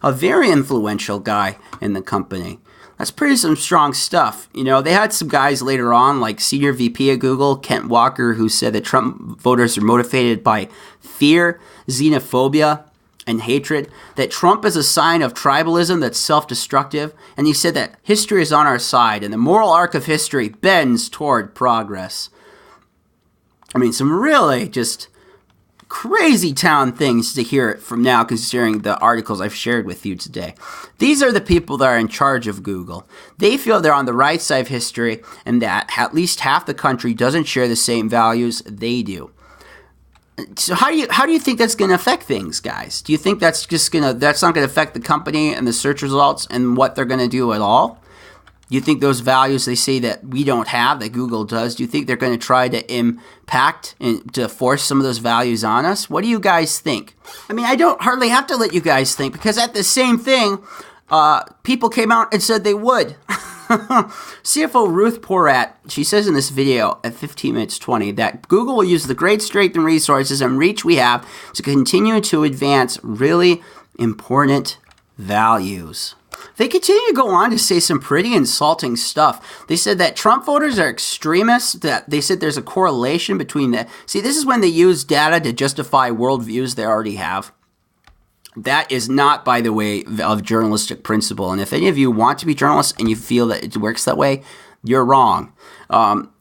a very influential guy in the company. That's some strong stuff. They had some guys later on, like senior VP of Google, Kent Walker, who said that Trump voters are motivated by fear, xenophobia, and hatred, that Trump is a sign of tribalism that's self-destructive, and he said that history is on our side, and the moral arc of history bends toward progress. I mean, some really just crazy town things to hear it from now, considering the articles I've shared with you today. These are the people that are in charge of Google. They feel they're on the right side of history and that at least half the country doesn't share the same values they do. So how do you think that's going to affect things, guys? Do you think that's not going to affect the company and the search results and what they're going to do at all? Do you think those values they say that we don't have, that Google does, do you think they're going to try to impact and to force some of those values on us? What do you guys think? I mean, I don't hardly have to let you guys think, because at the same thing, people came out and said they would. CFO Ruth Porat, she says in this video at 15 minutes 20 that Google will use the great strength and resources and reach we have to continue to advance really important values. They continue to go on to say some pretty insulting stuff. They said that Trump voters are extremists, that they said there's a correlation between that. See, this is when they use data to justify worldviews they already have. That is not, by the way, of journalistic principle. And if any of you want to be journalists and you feel that it works that way, you're wrong.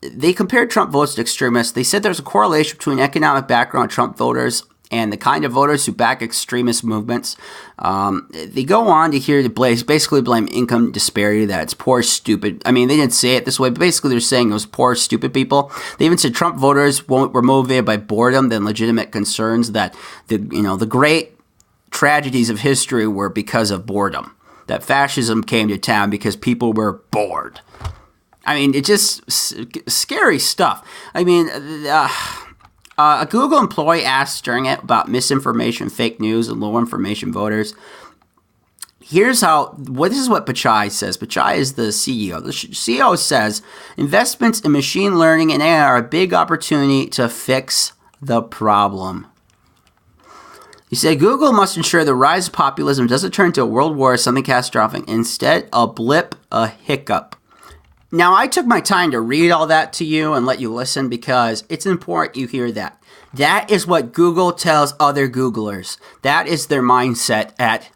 They compared Trump votes to extremists. They said there's a correlation between economic background of Trump voters and the kind of voters who back extremist movements. They go on to here to basically blame income disparity, that it's poor, stupid. I mean, they didn't say it this way, but basically they're saying it was poor, stupid people. They even said Trump voters were motivated by boredom than legitimate concerns, that the great tragedies of history were because of boredom, that fascism came to town because people were bored. I mean, it's just scary stuff. I mean, a Google employee asked during it about misinformation, fake news, and low information voters. This is what Pichai says. Pichai is the CEO. The CEO says, investments in machine learning and AI are a big opportunity to fix the problem. He said, Google must ensure the rise of populism doesn't turn into a world war or something catastrophic. Instead, a blip, a hiccup. Now, I took my time to read all that to you and let you listen because it's important you hear that. That is what Google tells other Googlers. That is their mindset at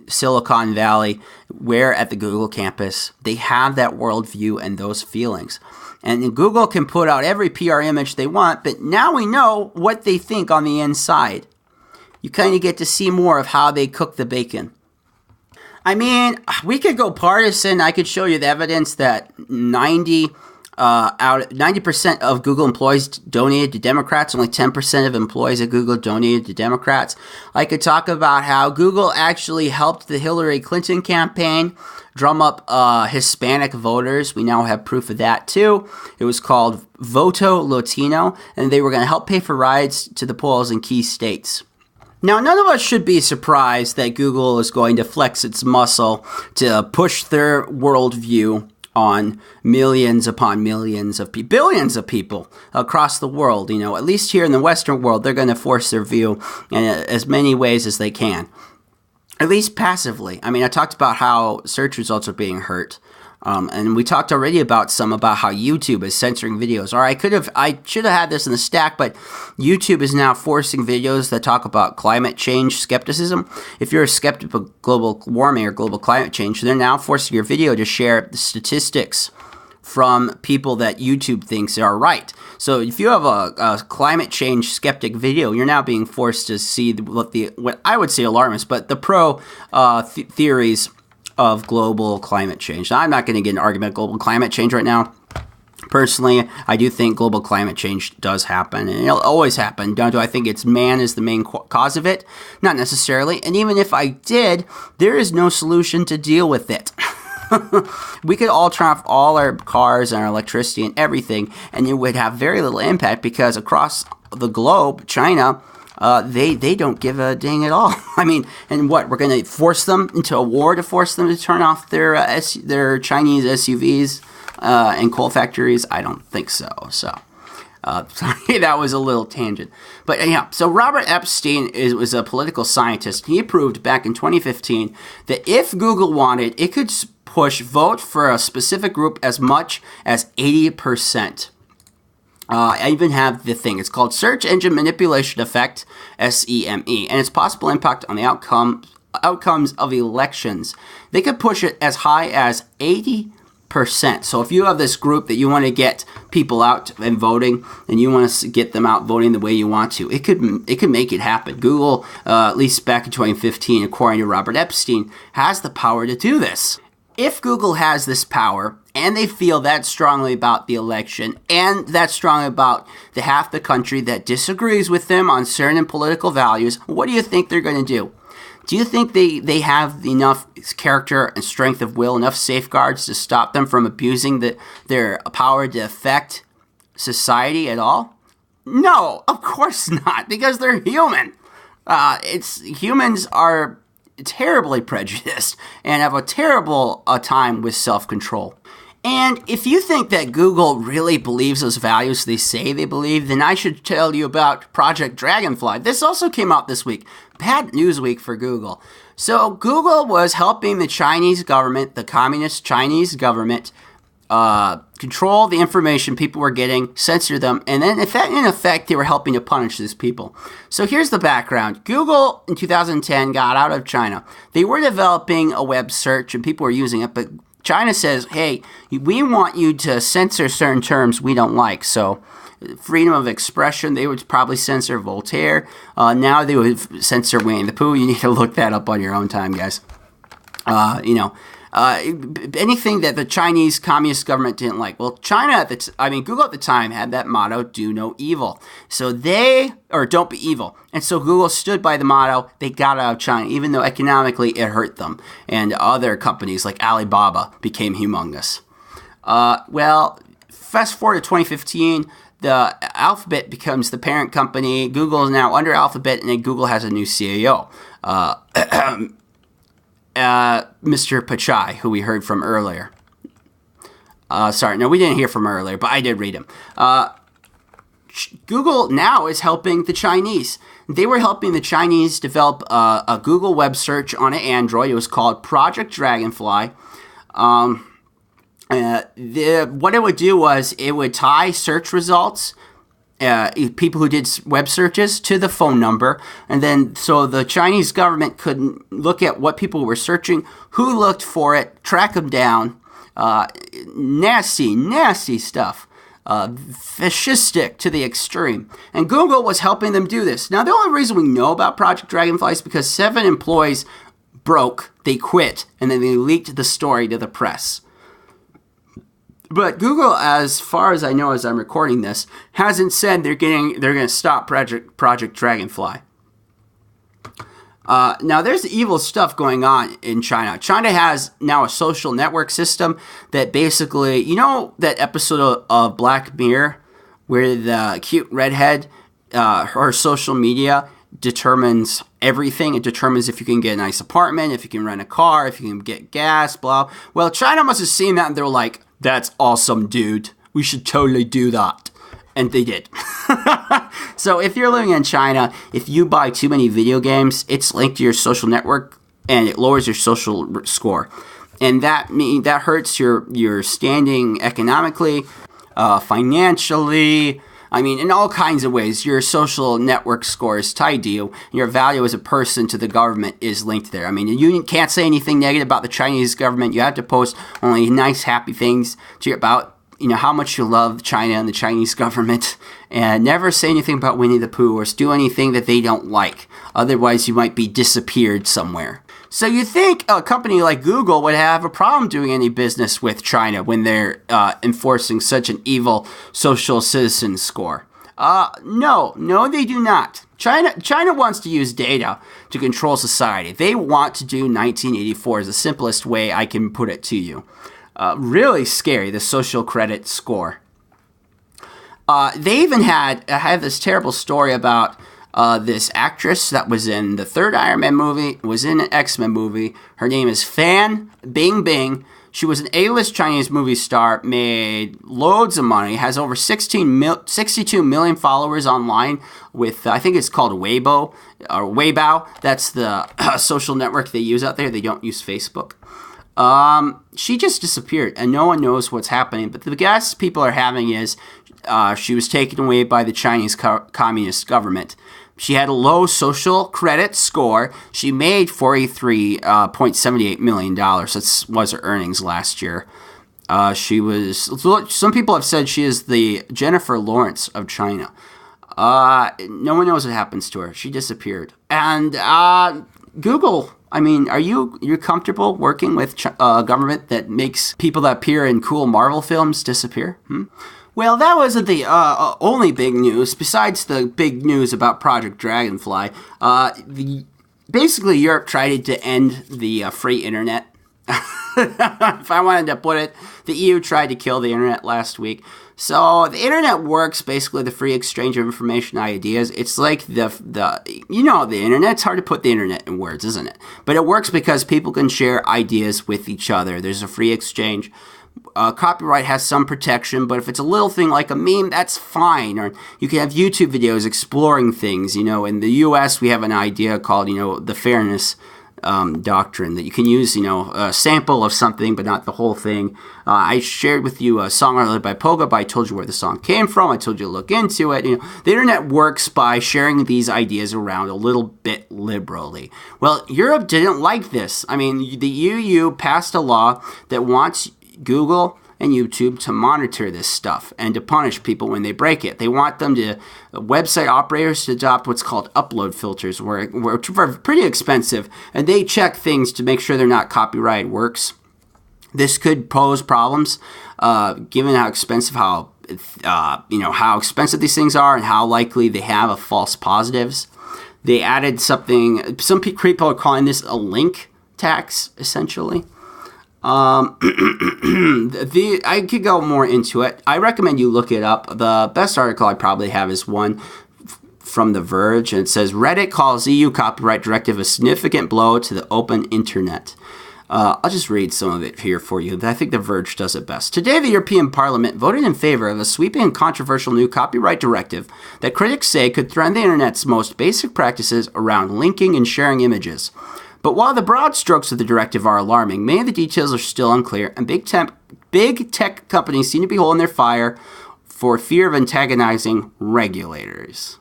Silicon Valley, where at the Google campus, they have that worldview and those feelings. And Google can put out every PR image they want, but now we know what they think on the inside. You kind of get to see more of how they cook the bacon. I mean, we could go partisan. I could show you the evidence that 90% of Google employees donated to Democrats. Only 10% of employees at Google donated to Democrats. I could talk about how Google actually helped the Hillary Clinton campaign drum up Hispanic voters. We now have proof of that too. It was called Voto Latino, and they were going to help pay for rides to the polls in key states. Now, none of us should be surprised that Google is going to flex its muscle to push their worldview on millions upon millions of people, billions of people across the world. At least here in the Western world, they're going to force their view in as many ways as they can, at least passively. I mean, I talked about how search results are being hurt. And we talked already about how YouTube is censoring videos. Or I should have had this in the stack, but YouTube is now forcing videos that talk about climate change skepticism. If you're a skeptic of global warming or global climate change, they're now forcing your video to share the statistics from people that YouTube thinks are right. So if you have a climate change skeptic video, you're now being forced to see what I would say alarmist, but the theories of global climate change. Now, I'm not going to get an argument about global climate change right now. Personally, I do think global climate change does happen, and it'll always happen. Do I think it's man is the main cause of it? Not necessarily. And even if I did, there is no solution to deal with it. We could all turn off all our cars and our electricity and everything, and it would have very little impact because across the globe, China, they don't give a dang at all. I mean, and what, we're going to force them into a war to force them to turn off their Chinese SUVs and coal factories? I don't think so. So, sorry, that was a little tangent. But yeah, so Robert Epstein was a political scientist. He proved back in 2015 that if Google wanted, it could vote for a specific group as much as 80%. I even have the thing. It's called Search Engine Manipulation Effect, SEME, and its possible impact on the outcomes of elections. They could push it as high as 80%. So if you have this group that you want to get people out and voting, and you want to get them out voting the way you want to, it could make it happen. Google, at least back in 2015, according to Robert Epstein, has the power to do this. If Google has this power, and they feel that strongly about the election, and that strongly about the half the country that disagrees with them on certain political values, what do you think they're going to do? Do you think they have enough character and strength of will, enough safeguards to stop them from abusing their power to affect society at all? No, of course not, because they're human. Humans are terribly prejudiced and have a terrible time with self-control. And if you think that Google really believes those values they say they believe, then I should tell you about Project Dragonfly. This also came out this week. Bad news week for Google. So Google was helping the Chinese government, the communist Chinese government, control the information people were getting, censor them, and then in effect, they were helping to punish these people. So here's the background. Google, in 2010, got out of China. They were developing a web search, and people were using it, but China says, hey, we want you to censor certain terms we don't like. So freedom of expression, they would probably censor Voltaire. Now they would censor Winnie the Pooh. You need to look that up on your own time, guys. Anything that the Chinese Communist government didn't like. Well, Google at the time had that motto, do no evil. So don't be evil. And so Google stood by the motto. They got out of China, even though economically it hurt them. And other companies like Alibaba became humongous. Fast forward to 2015, the Alphabet becomes the parent company. Google is now under Alphabet, and then Google has a new CEO. Mr. Pichai, who we heard from earlier. We didn't hear from earlier, but I did read him. Google now is helping the Chinese. They were helping the Chinese develop a Google web search on an Android. It was called Project Dragonfly. What it would do was it would tie search results, people who did web searches, to the phone number, and then so the Chinese government could look at what people were searching, who looked for it, track them down. Nasty stuff. Fascistic to the extreme. And Google was helping them do this. Now, the only reason we know about Project Dragonfly is because 7 employees broke, they quit, and then they leaked the story to the press. But Google, as far as I know as I'm recording this, hasn't said they're going to stop Project Dragonfly. Now, there's evil stuff going on in China. China has now a social network system that basically, you know that episode of Black Mirror where the cute redhead, her social media determines everything. It determines if you can get a nice apartment, if you can rent a car, if you can get gas, blah. Well, China must have seen that and they're like, that's awesome, dude. We should totally do that. And they did. So if you're living in China, if you buy too many video games, it's linked to your social network and it lowers your social score. And that hurts your standing economically, financially, in all kinds of ways. Your social network score is tied to you. Your value as a person to the government is linked there. You can't say anything negative about the Chinese government. You have to post only nice, happy things about how much you love China and the Chinese government, and never say anything about Winnie the Pooh or do anything that they don't like. Otherwise, you might be disappeared somewhere. So you think a company like Google would have a problem doing any business with China when they're enforcing such an evil social citizen score? No, they do not. China wants to use data to control society. They want to do 1984 is the simplest way I can put it to you. Really scary, the social credit score. They even had this terrible story about this actress that was in the third Iron Man movie, was in an X-Men movie. Her name is Fan Bingbing. She was an A-list Chinese movie star, made loads of money, has over 62 million followers online with, I think it's called Weibo, or Weibo. That's the social network they use out there. They don't use Facebook. She just disappeared, and no one knows what's happening. But the guess people are having is she was taken away by the Chinese Communist government. She had a low social credit score. She made $43.78 million. That was her earnings last year. Some people have said she is the Jennifer Lawrence of China. No one knows what happens to her. She disappeared. And Google, are you comfortable working with a government that makes people that appear in cool Marvel films disappear? Well, that wasn't the only big news. Besides the big news about Project Dragonfly, the basically Europe tried to end the free internet. If I wanted to put it, the EU tried to kill the internet last week. So the internet works basically the free exchange of information and ideas. It's like the internet. It's hard to put the internet in words, isn't it? But it works because people can share ideas with each other. There's a free exchange. Copyright has some protection, but if it's a little thing like a meme, that's fine. Or you can have YouTube videos exploring things. In the U.S., we have an idea called, the fairness doctrine, that you can use, a sample of something, but not the whole thing. I shared with you a song earlier by Poga, but I told you where the song came from. I told you to look into it. The internet works by sharing these ideas around a little bit liberally. Well, Europe didn't like this. I mean, the EU passed a law that wants Google and YouTube to monitor this stuff and to punish people when they break it. They want website operators to adopt what's called upload filters, which are pretty expensive, and they check things to make sure they're not copyright works. This could pose problems, given how expensive how expensive these things are and how likely they have of false positives. They added something. Some people are calling this a link tax, essentially. I could go more into it. I recommend you look it up. The best article I probably have is one from The Verge, and it says, Reddit calls EU copyright directive a significant blow to the open internet. I'll just read some of it here for you. I think The Verge does it best. Today, the European Parliament voted in favor of a sweeping and controversial new copyright directive that critics say could threaten the internet's most basic practices around linking and sharing images. But while the broad strokes of the directive are alarming, many of the details are still unclear, and big tech companies seem to be holding their fire for fear of antagonizing regulators.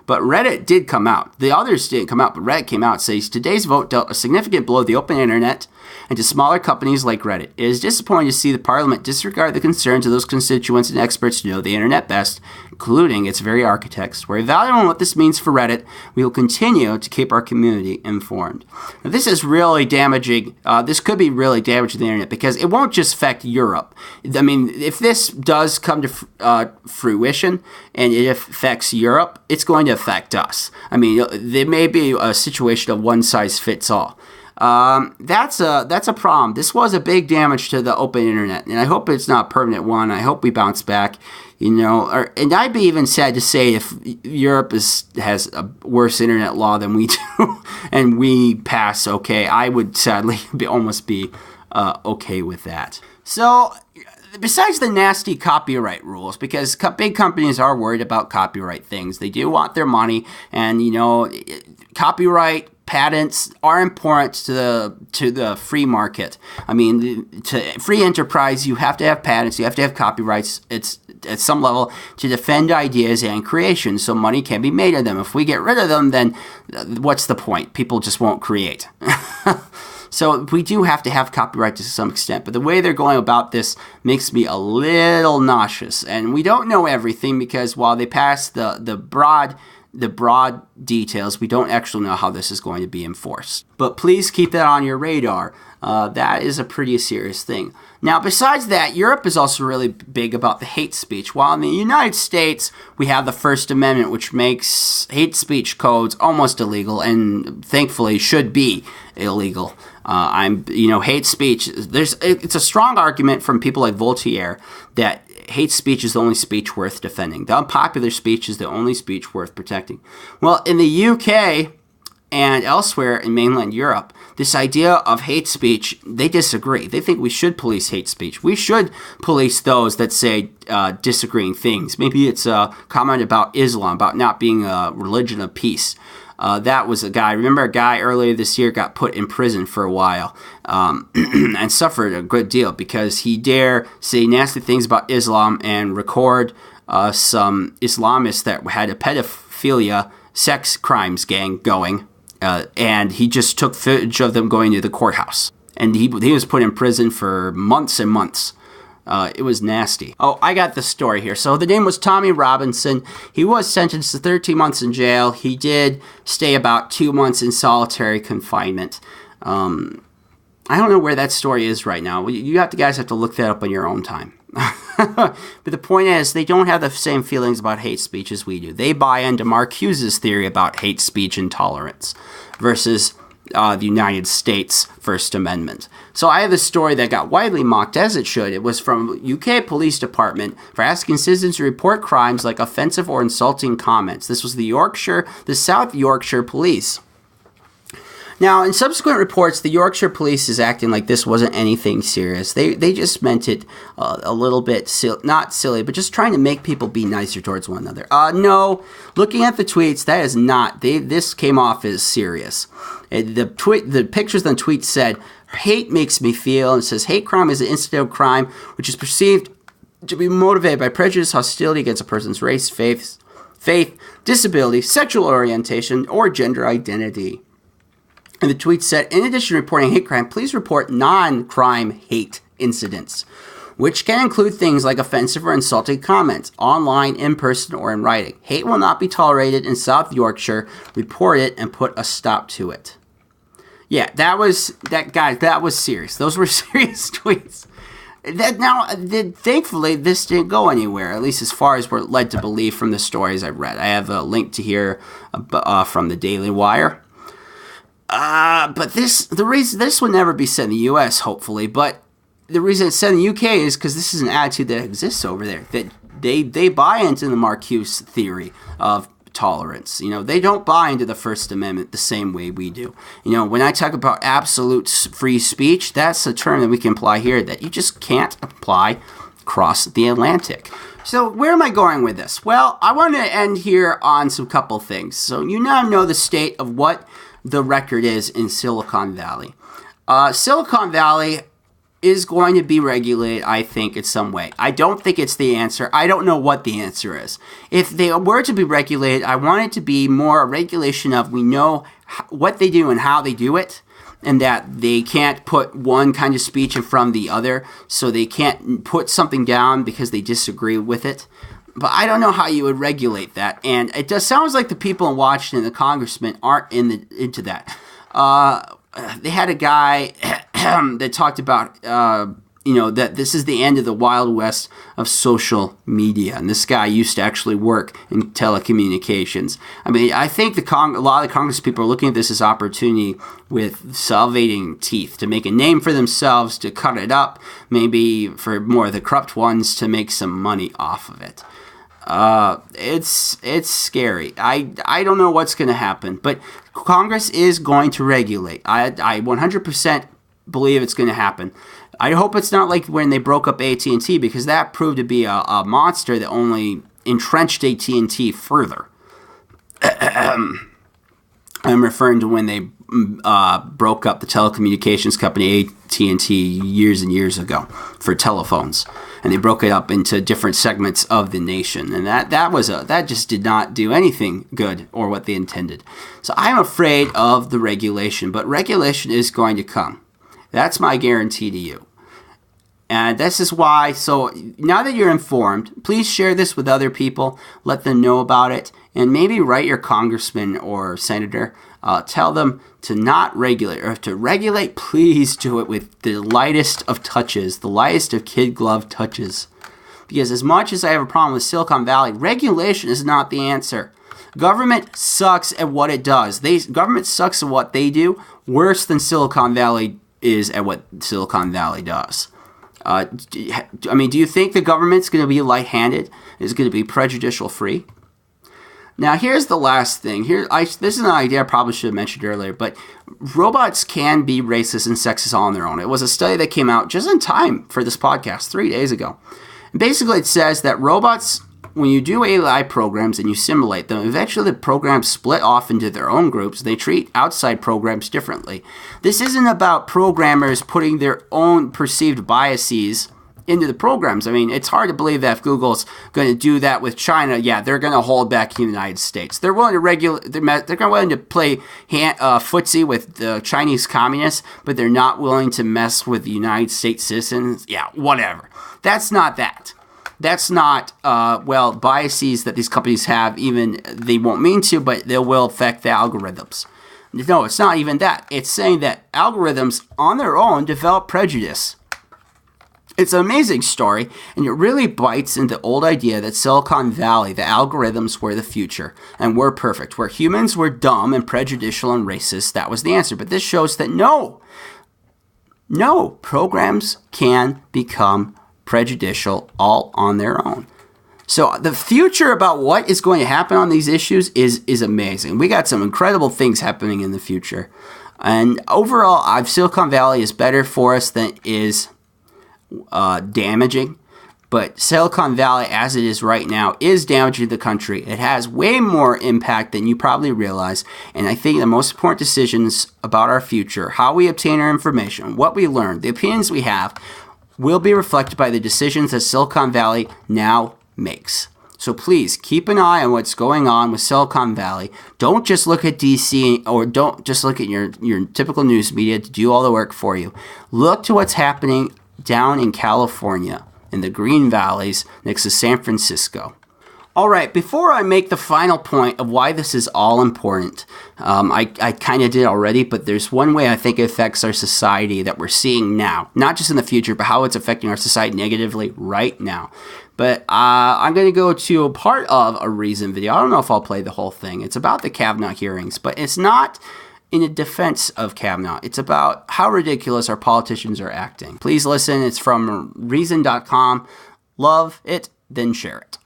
But Reddit did come out. The others didn't come out, but Reddit came out and says, today's vote dealt a significant blow to the open internet and to smaller companies like Reddit. It is disappointing to see the Parliament disregard the concerns of those constituents and experts who know the internet best, including its very architects. We're evaluating what this means for Reddit. We will continue to keep our community informed. Now, this is really damaging. This could be really damaging the internet because it won't just affect Europe. I mean, if this does come to fruition and it affects Europe, it's going to affect us. I mean, there may be a situation of one size fits all. That's a problem. This was a big damage to the open internet, and I hope it's not a permanent one. I hope we bounce back. And I'd be even sad to say if Europe has a worse internet law than we do, and we pass okay, I would sadly almost be okay with that. So, besides the nasty copyright rules, because big companies are worried about copyright things, they do want their money, and copyright patents are important to the free market. I mean, to free enterprise, you have to have patents, you have to have copyrights. It's at some level to defend ideas and creation, so money can be made of them. If we get rid of them, then what's the point? People just won't create. So we do have to have copyright to some extent, but the way they're going about this makes me a little nauseous. And we don't know everything because while they pass the broad details, we don't actually know how this is going to be enforced. But please keep that on your radar. That is a pretty serious thing. Now, besides that, Europe is also really big about the hate speech. While in the United States, we have the First Amendment, which makes hate speech codes almost illegal and thankfully should be illegal. Hate speech, it's a strong argument from people like Voltaire that hate speech is the only speech worth defending. The unpopular speech is the only speech worth protecting. Well, in the UK and elsewhere in mainland Europe, this idea of hate speech, they disagree. They think we should police hate speech. We should police those that say disagreeing things. Maybe it's a comment about Islam, about not being a religion of peace. That was a guy earlier this year got put in prison for a while and suffered a good deal because he dared say nasty things about Islam and record some Islamists that had a pedophilia sex crimes gang going. And he just took footage of them going to the courthouse. And he was put in prison for months and months. It was nasty. Oh, I got the story here. So the name was Tommy Robinson. He was sentenced to 13 months in jail. He did stay about 2 months in solitary confinement. I don't know where that story is right now. You guys have to look that up on your own time. But the point is, they don't have the same feelings about hate speech as we do. They buy into Mark Hughes' theory about hate speech and tolerance versus the United States First Amendment. So I have a story that got widely mocked, as it should. It was from UK Police Department for asking citizens to report crimes like offensive or insulting comments. This was the South Yorkshire Police. Now, in subsequent reports, the Yorkshire Police is acting like this wasn't anything serious. They just meant it a little bit, not silly, but just trying to make people be nicer towards one another. No, looking at the tweets, that is not. This came off as serious. The pictures on the tweet said, "Hate makes me feel," and it says, "Hate crime is an incident of crime which is perceived to be motivated by prejudice, hostility against a person's race, faith, disability, sexual orientation, or gender identity." And the tweet said, "In addition to reporting hate crime, please report non-crime hate incidents, which can include things like offensive or insulting comments, online, in person, or in writing. Hate will not be tolerated in South Yorkshire. Report it and put a stop to it." Yeah, that was serious. Those were serious tweets. Thankfully, this didn't go anywhere, at least as far as we're led to believe from the stories I've read. I have a link to here from the Daily Wire. But this would never be said in the U.S., hopefully. But the reason it's said in the U.K. is because this is an attitude that exists over there. That they buy into the Mark Hughes theory of tolerance. They don't buy into the First Amendment the same way we do. When I talk about absolute free speech, that's a term that we can apply here that you just can't apply across the Atlantic. So where am I going with this? Well, I want to end here on some couple things. So you now know the state of what the record is in Silicon Valley. Silicon Valley is going to be regulated, I think, in some way. I don't think it's the answer. I don't know what the answer is. If they were to be regulated, I want it to be more a regulation of we know what they do and how they do it, and that they can't put one kind of speech in front of the other, so they can't put something down because they disagree with it. But I don't know how you would regulate that. And it just sounds like the people in Washington, the congressmen, aren't into that. They had a guy that talked about, that this is the end of the Wild West of social media. And this guy used to actually work in telecommunications. I mean, I think a lot of the Congress people are looking at this as opportunity with salivating teeth to make a name for themselves, to cut it up, maybe for more of the corrupt ones to make some money off of it. It's scary. I don't know what's going to happen, but Congress is going to regulate. I 100% believe it's going to happen. I hope it's not like when they broke up AT&T, because that proved to be a monster that only entrenched AT&T further. I'm referring to when they broke up the telecommunications company AT&T years and years ago for telephones, and they broke it up into different segments of the nation, and that just did not do anything good or what they intended. So I'm afraid of the regulation, but regulation is going to come. That's my guarantee to you. And this is why, so now that you're informed, please share this with other people, let them know about it, and maybe write your congressman or senator, tell them to not regulate, or if to regulate, please do it with the lightest of touches, the lightest of kid glove touches. Because as much as I have a problem with Silicon Valley, regulation is not the answer. Government sucks at what it does. Government sucks at what they do, worse than Silicon Valley is at what Silicon Valley does. Do you think the government's going to be light-handed? Is going to be prejudicial free? Now, here's the last thing. This is an idea I probably should have mentioned earlier, but robots can be racist and sexist all on their own. It was a study that came out just in time for this podcast 3 days ago. And basically, it says that robots, when you do AI programs and you simulate them, eventually the programs split off into their own groups. They treat outside programs differently. This isn't about programmers putting their own perceived biases into the programs. I mean, it's hard to believe that if Google's going to do that with China, they're going to hold back the United States. They're willing to they're willing to play footsie with the Chinese communists, but they're not willing to mess with the United States citizens. Yeah, whatever. That's not that. That's not, biases that these companies have, even they won't mean to, but they will affect the algorithms. No, it's not even that. It's saying that algorithms on their own develop prejudice. It's an amazing story, and it really bites into the old idea that Silicon Valley, the algorithms were the future, and we're perfect. Where humans were dumb and prejudicial and racist, that was the answer. But this shows that no, programs can become prejudicial all on their own. So the future about what is going to happen on these issues is amazing. We got some incredible things happening in the future. And overall, Silicon Valley is better for us than it is damaging. But Silicon Valley, as it is right now, is damaging the country. It has way more impact than you probably realize. And I think the most important decisions about our future, how we obtain our information, what we learn, the opinions we have, will be reflected by the decisions that Silicon Valley now makes. So please keep an eye on what's going on with Silicon Valley. Don't just look at DC, or don't just look at your typical news media to do all the work for you. Look to what's happening down in California, in the Green Valleys next to San Francisco. All right, before I make the final point of why this is all important, I kind of did already, but there's one way I think it affects our society that we're seeing now. Not just in the future, but how it's affecting our society negatively right now. But I'm going to go to a part of a Reason video. I don't know if I'll play the whole thing. It's about the Kavanaugh hearings, but it's not in a defense of Kavanaugh. It's about how ridiculous our politicians are acting. Please listen. It's from Reason.com. Love it, then share it.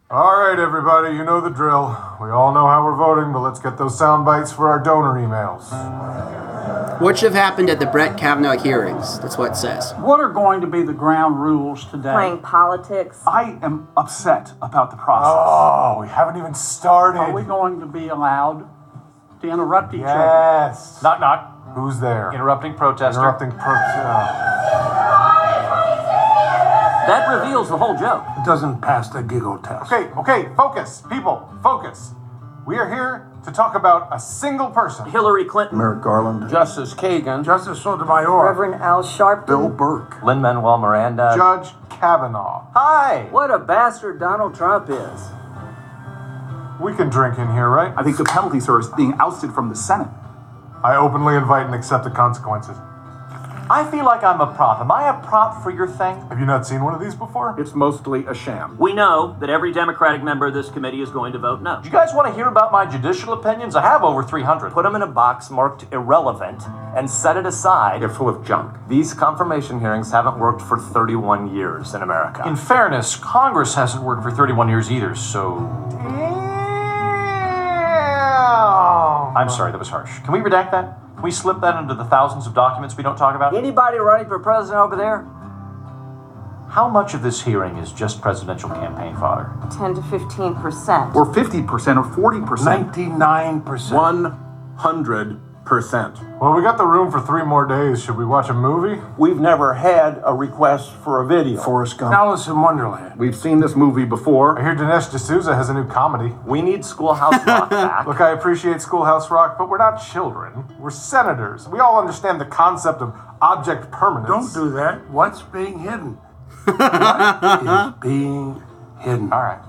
All right, everybody, you know the drill. We all know how we're voting, but let's get those sound bites for our donor emails. What should have happened at the Brett Kavanaugh hearings? That's what it says. What are going to be the ground rules today? Playing politics. I am upset about the process. Oh, we haven't even started. Are we going to be allowed to interrupt each other? Yes. Knock, knock. Who's there? Interrupting protester. That reveals the whole joke. It doesn't pass the giggle test. Okay, focus. People, focus. We are here to talk about a single person. Hillary Clinton. Merrick Garland. Justice Kagan. Justice Sotomayor. Reverend Al Sharpton. Bill Burke. Lin-Manuel Miranda. Judge Kavanaugh. Hi. What a bastard Donald Trump is. We can drink in here, right? I think the penalty, sir, is being ousted from the Senate. I openly invite and accept the consequences. I feel like I'm a prop. Am I a prop for your thing? Have you not seen one of these before? It's mostly a sham. We know that every Democratic member of this committee is going to vote no. Do you guys want to hear about my judicial opinions? I have over 300. Put them in a box marked irrelevant and set it aside. They're full of junk. These confirmation hearings haven't worked for 31 years in America. In fairness, Congress hasn't worked for 31 years either, so... I'm sorry, that was harsh. Can we redact that? Can we slip that into the thousands of documents we don't talk about? Anybody running for president over there? How much of this hearing is just presidential campaign fodder? 10 to 15%. Or 50% or 40%. 99%. 100%. Well, we got the room for 3 more days. Should we watch a movie? We've never had a request for a video. Forrest Gump. Alice in Wonderland. We've seen this movie before. I hear Dinesh D'Souza has a new comedy. We need Schoolhouse Rock back. Look, I appreciate Schoolhouse Rock, but we're not children. We're senators. We all understand the concept of object permanence. Don't do that. What's being hidden? What is being hidden? All right.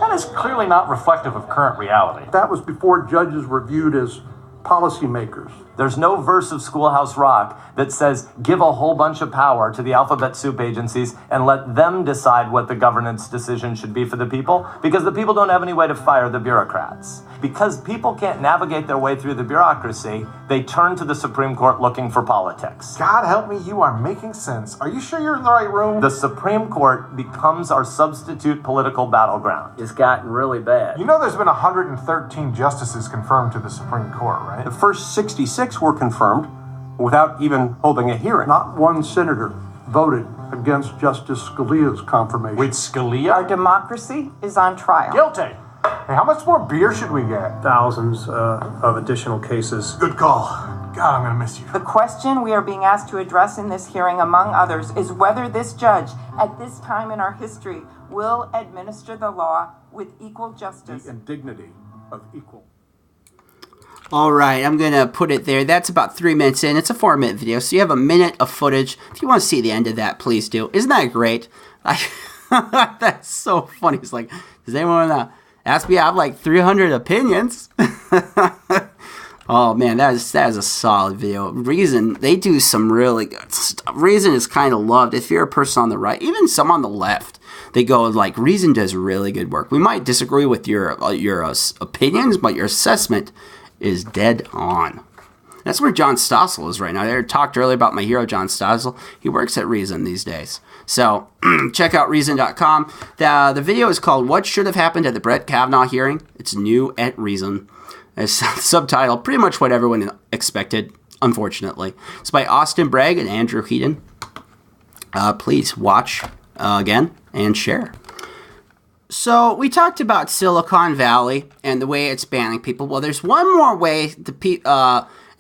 That is clearly not reflective of current reality. That was before judges were viewed as policymakers. There's no verse of Schoolhouse Rock that says give a whole bunch of power to the alphabet soup agencies and let them decide what the governance decision should be for the people, because the people don't have any way to fire the bureaucrats. Because people can't navigate their way through the bureaucracy, they turn to the Supreme Court looking for politics. God help me, you are making sense. Are you sure you're in the right room? The Supreme Court becomes our substitute political battleground. It's gotten really bad. You know there's been 113 justices confirmed to the Supreme Court, right? The first 66 were confirmed without even holding a hearing. Not one senator voted against Justice Scalia's confirmation. Wait, Scalia? Our democracy is on trial. Guilty. Hey, how much more beer should we get? Thousands of additional cases. Good call. God, I'm gonna miss you. The question we are being asked to address in this hearing, among others, is whether this judge, at this time in our history, will administer the law with equal justice. The indignity of equal. All right, I'm going to put it there. That's about 3 minutes in. It's a 4-minute video, so you have a minute of footage. If you want to see the end of that, please do. Isn't that great? That's so funny. It's like, does anyone want to ask me? I have like 300 opinions. Oh man, that is a solid video. Reason, they do some really good stuff. Reason is kind of loved. If you're a person on the right, even some on the left, they go like, Reason does really good work. We might disagree with your opinions, but your assessment is dead on. That's where John Stossel is right now. I talked earlier about my hero, John Stossel. He works at Reason these days. So check out Reason.com. The video is called What Should Have Happened at the Brett Kavanaugh Hearing. It's new at Reason. It's subtitle, pretty much what everyone expected, unfortunately. It's by Austin Bragg and Andrew Heaton. Please watch again and share. So we talked about Silicon Valley and the way it's banning people. Well, there's one more way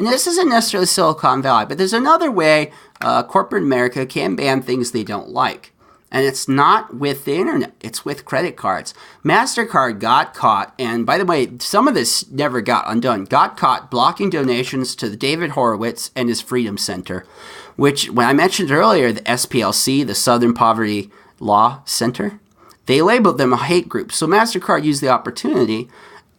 and this isn't necessarily Silicon Valley, but there's another way corporate America can ban things they don't like. And it's not with the internet, it's with credit cards. MasterCard got caught, and by the way, some of this never got undone, got caught blocking donations to the David Horowitz and his Freedom Center, which, when I mentioned earlier, the SPLC, the Southern Poverty Law Center, they labeled them a hate group. So MasterCard used the opportunity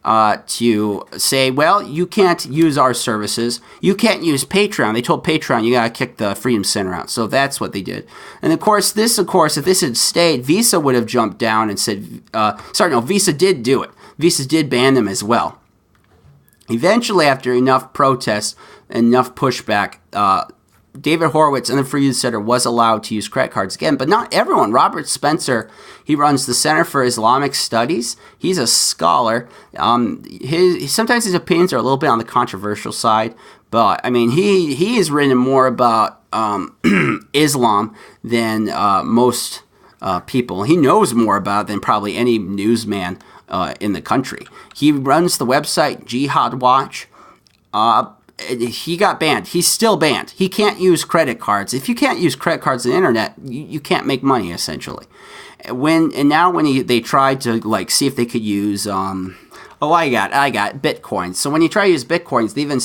to say, well, you can't use our services. You can't use Patreon. They told Patreon, you got to kick the Freedom Center out. So that's what they did. And of course, if this had stayed, Visa would have jumped down and said, Visa did do it. Visa did ban them as well. Eventually, after enough protests, enough pushback, David Horowitz and the Freedom Center was allowed to use credit cards again, but not everyone. Robert Spencer, he runs the Center for Islamic Studies. He's a scholar. Sometimes his opinions are a little bit on the controversial side, but I mean, he has written more about Islam than most people. He knows more about it than probably any newsman in the country. He runs the website Jihad Watch. He got banned. He's still banned. He can't use credit cards. If you can't use credit cards on the internet, you can't make money, essentially. When they tried to see if they could use I got Bitcoin. So when you try to use Bitcoins, they even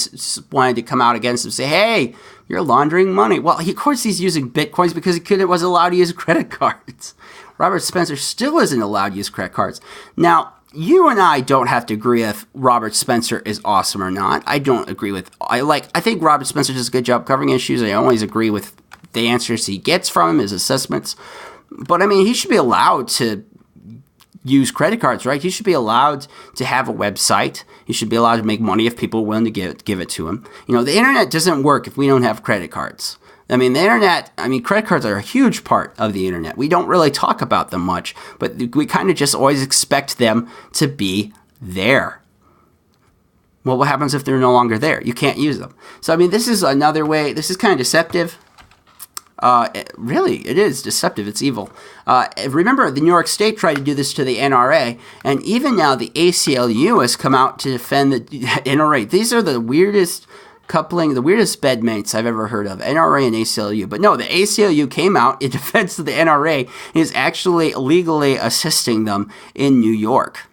wanted to come out against him and say, hey, you're laundering money. Well, of course he's using Bitcoins because he wasn't allowed to use credit cards. Robert Spencer still isn't allowed to use credit cards. Now, you and I don't have to agree if Robert Spencer is awesome or not. I don't agree with... I think Robert Spencer does a good job covering issues. I always agree with the answers he gets from him, his assessments. But, I mean, he should be allowed to use credit cards, right? He should be allowed to have a website. He should be allowed to make money if people are willing to give it to him. The internet doesn't work if we don't have credit cards. The internet, credit cards are a huge part of the internet. We don't really talk about them much, but we kind of just always expect them to be there. Well, what happens if they're no longer there? You can't use them. So, this is another way. This is kind of deceptive. It is deceptive. It's evil. Remember, the New York State tried to do this to the NRA, and even now the ACLU has come out to defend the NRA. These are the weirdest coupling, the weirdest bedmates I've ever heard of, NRA and ACLU. But no, the ACLU came out in defense of the NRA and is actually legally assisting them in New York.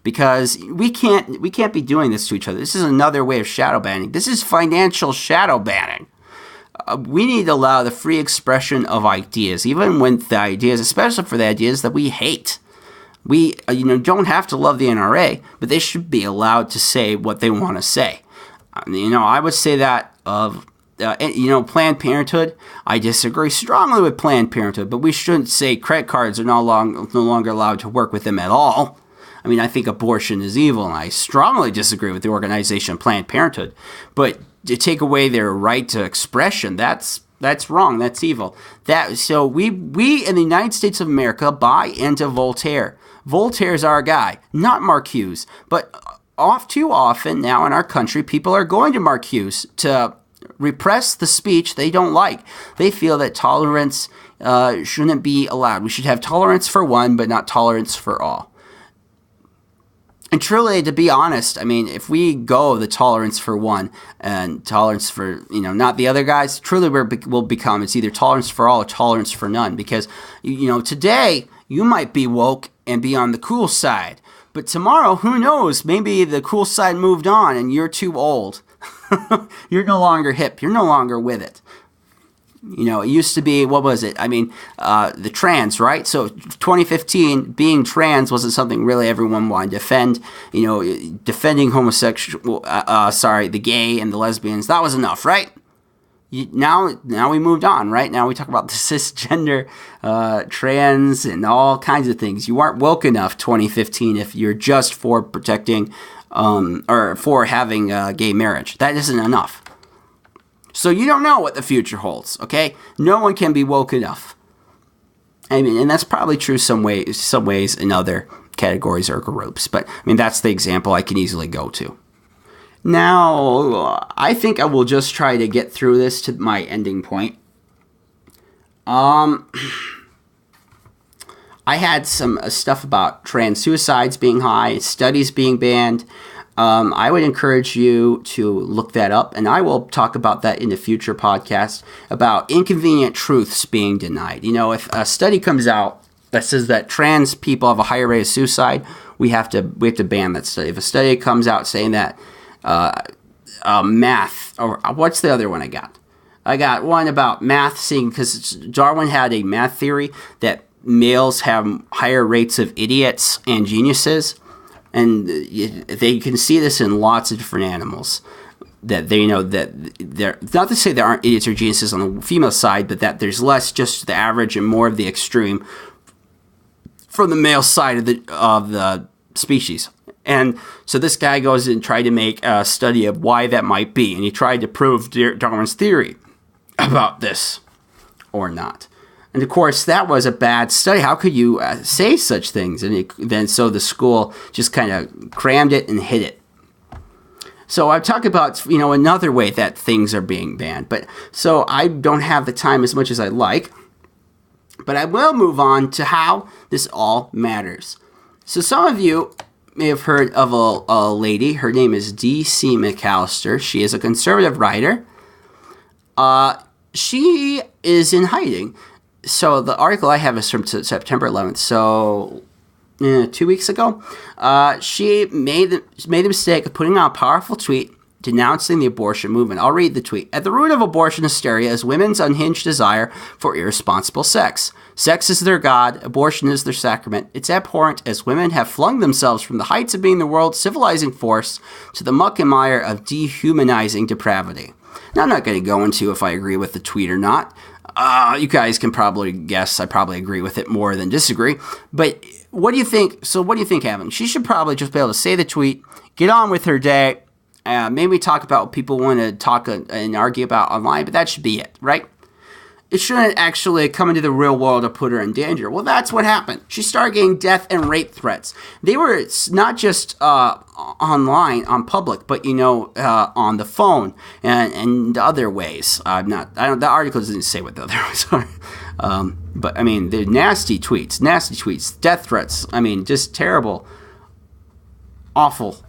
Because we can't be doing this to each other. This is another way of shadow banning. This is financial shadow banning. We need to allow the free expression of ideas, even when the ideas, especially for the ideas that we hate. We don't have to love the NRA, but they should be allowed to say what they want to say. I would say that of, Planned Parenthood. I disagree strongly with Planned Parenthood, but we shouldn't say credit cards are no longer allowed to work with them at all. I think abortion is evil, and I strongly disagree with the organization Planned Parenthood. But to take away their right to expression, that's wrong. That's evil. So we in the United States of America buy into Voltaire. Voltaire's our guy, not Marcuse, but too often now in our country, people are going to Marcuse to repress the speech they don't like. They feel that tolerance shouldn't be allowed. We should have tolerance for one, but not tolerance for all. And truly, to be honest, if we go the tolerance for one and tolerance for, not the other guys, truly we'll become, it's either tolerance for all or tolerance for none. Because, today you might be woke and be on the cool side. But tomorrow, who knows? Maybe the cool side moved on and you're too old. You're no longer hip. You're no longer with it. You know, it used to be, what was it? I mean, the trans, right? So 2015, being trans wasn't something really everyone wanted to defend. You know, defending the gay and the lesbians, that was enough, right? Now we moved on, right? Now we talk about the cisgender, trans, and all kinds of things. You aren't woke enough, 2015, if you're just for protecting or for having gay marriage. That isn't enough. So you don't know what the future holds, okay? No one can be woke enough. I mean, and that's probably true some ways in other categories or groups. But, I mean, that's the example I can easily go to. Now, I think I will just try to get through this to my ending point. I had some stuff about trans suicides being high, studies being banned. I would encourage you to look that up, and I will talk about that in a future podcast about inconvenient truths being denied. You know, if a study comes out that says that trans people have a higher rate of suicide, we have to ban that study. If a study comes out saying that math, or what's the other one I got? I got one about math, seeing because Darwin had a math theory that males have higher rates of idiots and geniuses. And they can see this in lots of different animals. That they know that they're not to say there aren't idiots or geniuses on the female side, but that there's less just the average and more of the extreme from the male side of the species. And so this guy goes and tried to make a study of why that might be, and he tried to prove Darwin's theory about this or not. And of course, that was a bad study. How could you say such things? And then so the school just kind of crammed it and hid it. So I talk about, you know, another way that things are being banned. But so I don't have the time as much as I'd like. But I will move on to how this all matters. So some of you may have heard of a lady. Her name is D.C. McAllister. She is a conservative writer. She is in hiding. So the article I have is from September 11th, so 2 weeks ago. She made the mistake of putting out a powerful tweet denouncing the abortion movement. I'll read the tweet. At the root of abortion hysteria is women's unhinged desire for irresponsible sex. Sex is their god. Abortion is their sacrament. It's abhorrent as women have flung themselves from the heights of being the world's civilizing force to the muck and mire of dehumanizing depravity. Now, I'm not going to go into if I agree with the tweet or not. You guys can probably guess I probably agree with it more than disagree. But what do you think? So what do you think, Evan? She should probably just be able to say the tweet, get on with her day, maybe talk about what people want to talk and argue about online, but that should be it, right? It shouldn't actually come into the real world or put her in danger. Well, that's what happened. She started getting death and rape threats. They were not just online, on public, but, you know, on the phone and other ways. The article doesn't say what the other ways are. But, I mean, they're nasty tweets, death threats. I mean, just terrible, awful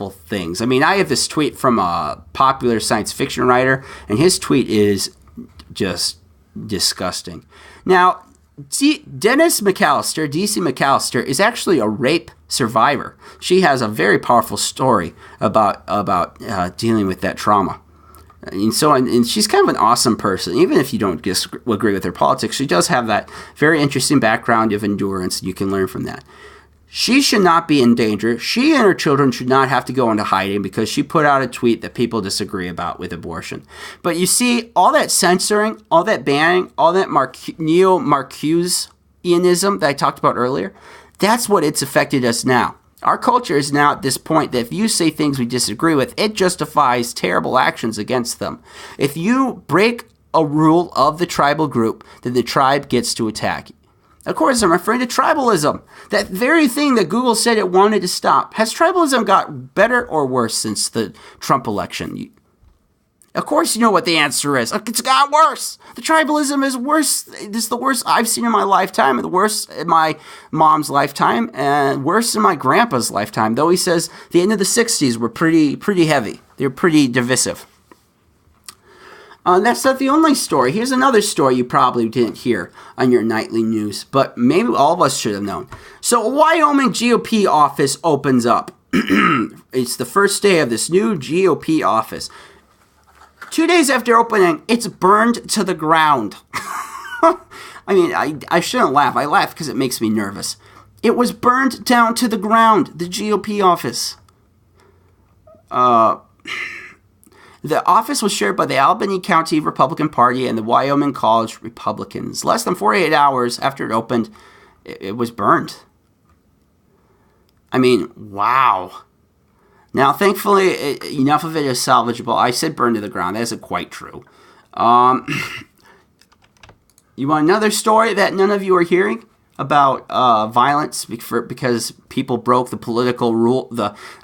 things. I mean, I have this tweet from a popular science fiction writer, and his tweet is just disgusting. Now, Dennis McAllister, D.C. McAllister, is actually a rape survivor. She has a very powerful story about dealing with that trauma. And she's kind of an awesome person. Even if you don't agree with her politics, she does have that very interesting background of endurance. You can learn from that. She should not be in danger. She and her children should not have to go into hiding because she put out a tweet that people disagree about with abortion. But you see, all that censoring, all that banning, all that neo-Marcuseanism that I talked about earlier, that's what it's affected us now. Our culture is now at this point that if you say things we disagree with, it justifies terrible actions against them. If you break a rule of the tribal group, then the tribe gets to attack you. Of course, I'm referring to tribalism. That very thing that Google said it wanted to stop. Has tribalism got better or worse since the Trump election? Of course you know what the answer is. It's got worse. The tribalism is worse. This is the worst I've seen in my lifetime, and the worst in my mom's lifetime, and worse in my grandpa's lifetime. Though he says the end of the 60s were pretty heavy. They were pretty divisive. That's not the only story. Here's another story you probably didn't hear on your nightly news, but maybe all of us should have known. So a Wyoming GOP office opens up. It's the first day of this new GOP office. 2 days after opening, it's burned to the ground. I mean, I shouldn't laugh. I laugh because it makes me nervous. It was burned down to the ground, the GOP office. The office was shared by the Albany County Republican Party and the Wyoming College Republicans. Less than 48 hours after it opened, it was burned. I mean, wow. Now, thankfully, enough of it is salvageable. I said burned to the ground. That isn't quite true. You want another story that none of you are hearing about violence because people broke the political rule?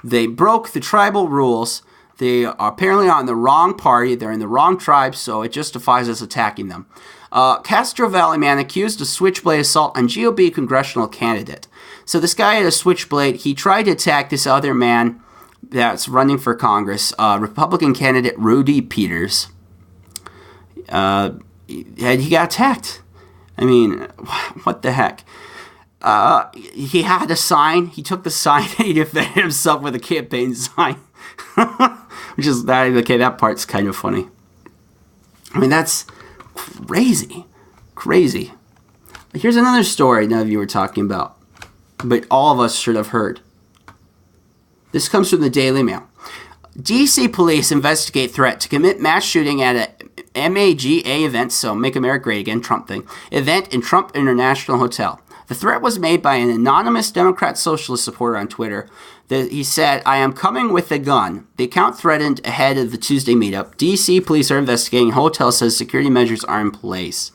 They broke the tribal rules. They are apparently on the wrong party. They're in the wrong tribe, so it justifies us attacking them. Castro Valley man accused of switchblade assault on GOP congressional candidate. So this guy had a switchblade. He tried to attack this other man that's running for Congress, Republican candidate Rudy Peters. He got attacked. I mean, what the heck? He had a sign. He took the sign and he defended himself with a campaign sign. Which is that okay? That part's kind of funny. I mean, that's crazy. Here's another story none of you were talking about, but all of us should have heard. This comes from the Daily Mail. D.C. police investigate threat to commit mass shooting at a MAGA event, so Make America Great Again, Trump thing, event in Trump International Hotel. The threat was made by an anonymous Democrat Socialist supporter on Twitter. He said, "I am coming with a gun." The account threatened ahead of the Tuesday meetup. D.C. police are investigating. Hotel says security measures are in place.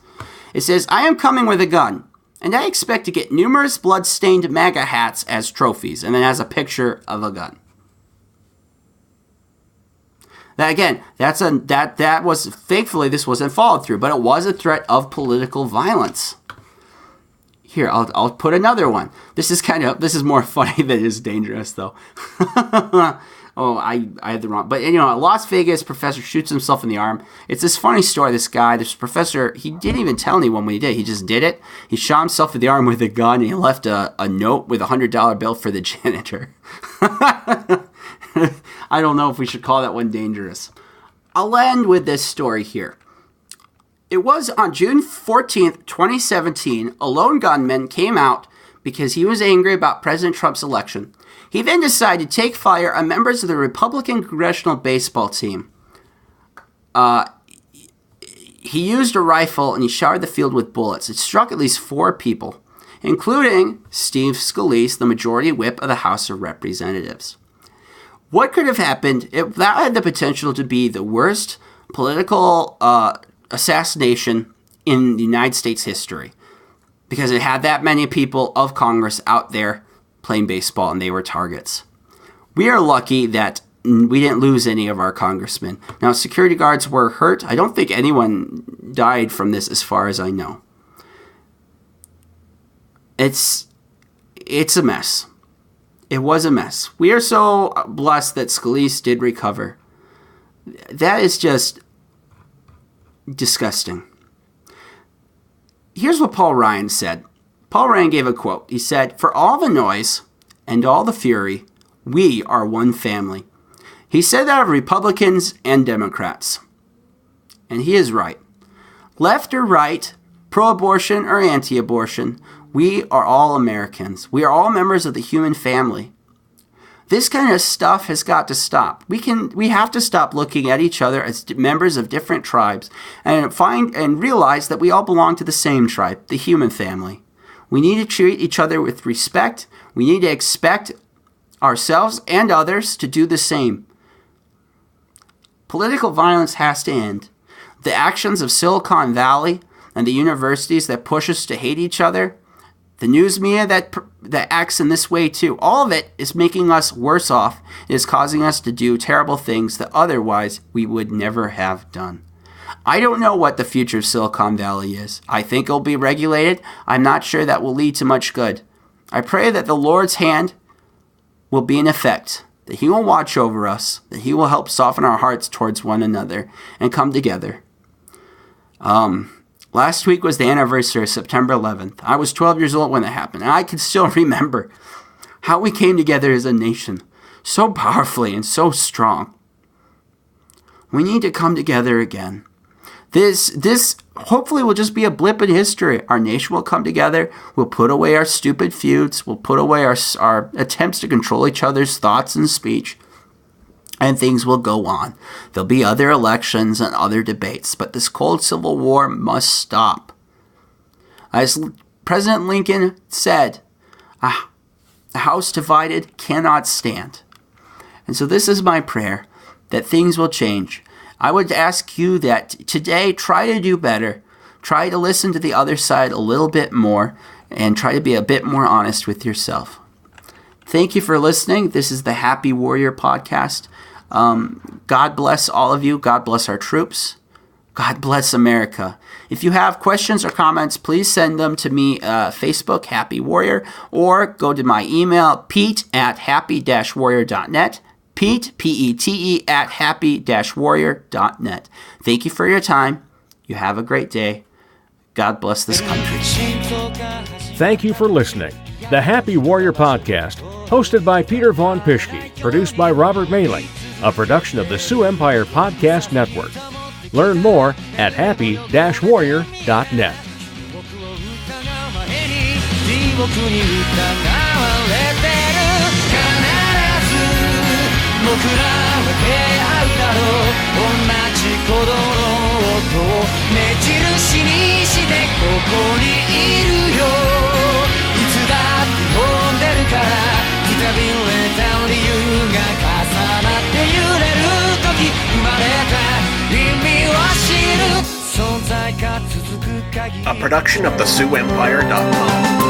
It says, "I am coming with a gun, and I expect to get numerous blood-stained MAGA hats as trophies," and then has a picture of a gun. That again, that was thankfully this wasn't followed through, but it was a threat of political violence. Here, I'll put another one. This is more funny than it is dangerous, though. Oh, I had the wrong. But, a Las Vegas professor shoots himself in the arm. It's this funny story. This professor, he didn't even tell anyone when he did. He just did it. He shot himself in the arm with a gun, and he left a note with a $100 bill for the janitor. I don't know if we should call that one dangerous. I'll end with this story here. It was on June 14th, 2017, a lone gunman came out because he was angry about President Trump's election. He then decided to take fire on members of the Republican Congressional Baseball team. He used a rifle and he showered the field with bullets. It struck at least 4 people, including Steve Scalise, the majority whip of the House of Representatives. What could have happened? That had the potential to be the worst political assassination in the United States history, because it had that many people of Congress out there playing baseball and they were targets. We are lucky that we didn't lose any of our congressmen. Now, security guards were hurt. I don't think anyone died from this as far as I know. It's a mess. It was a mess. We are so blessed that Scalise did recover. That is just disgusting. Here's what Paul Ryan said. Paul Ryan gave a quote. He said, "For all the noise and all the fury, we are one family." He said that of Republicans and Democrats. And he is right. Left or right, pro-abortion or anti-abortion, we are all Americans. We are all members of the human family. This kind of stuff has got to stop. We have to stop looking at each other as members of different tribes and realize that we all belong to the same tribe, the human family. We need to treat each other with respect. We need to expect ourselves and others to do the same. Political violence has to end. The actions of Silicon Valley and the universities that push us to hate each other, the news media that acts in this way too, all of it is making us worse off. It is causing us to do terrible things that otherwise we would never have done. I don't know what the future of Silicon Valley is. I think it'll be regulated. I'm not sure that will lead to much good. I pray that the Lord's hand will be in effect, that He will watch over us, that He will help soften our hearts towards one another and come together. Last week was the anniversary of September 11th. I was 12 years old when that happened, and I can still remember how we came together as a nation so powerfully and so strong. We need to come together again. This hopefully will just be a blip in history. Our nation will come together. We'll put away our stupid feuds. We'll put away our attempts to control each other's thoughts and speech. And things will go on. There'll be other elections and other debates. But this cold civil war must stop. As President Lincoln said, a house divided cannot stand. And so this is my prayer, that things will change. I would ask you that today, try to do better. Try to listen to the other side a little bit more and try to be a bit more honest with yourself. Thank you for listening. This is the Happy Warrior Podcast. God bless all of you. God bless our troops. God bless America. If you have questions or comments, please send them to me, Facebook, Happy Warrior, or go to my email, pete@happy-warrior.net. Pete, P-E-T-E, @happy-warrior.net. Thank you for your time. You have a great day. God bless this country. Thank you for listening. The Happy Warrior Podcast, hosted by Peter Von Pischke, produced by Robert Mailing, a production of the Sioux Empire Podcast Network. Learn more at happy-warrior.net.僕らは出会うだろう同じ鼓動の音を目印にしてここにいるよいつだって飛んでるからくたびれた理由が重なって揺れる時生まれた意味を知る存在が続く限り A production of the SiouxEmpire.com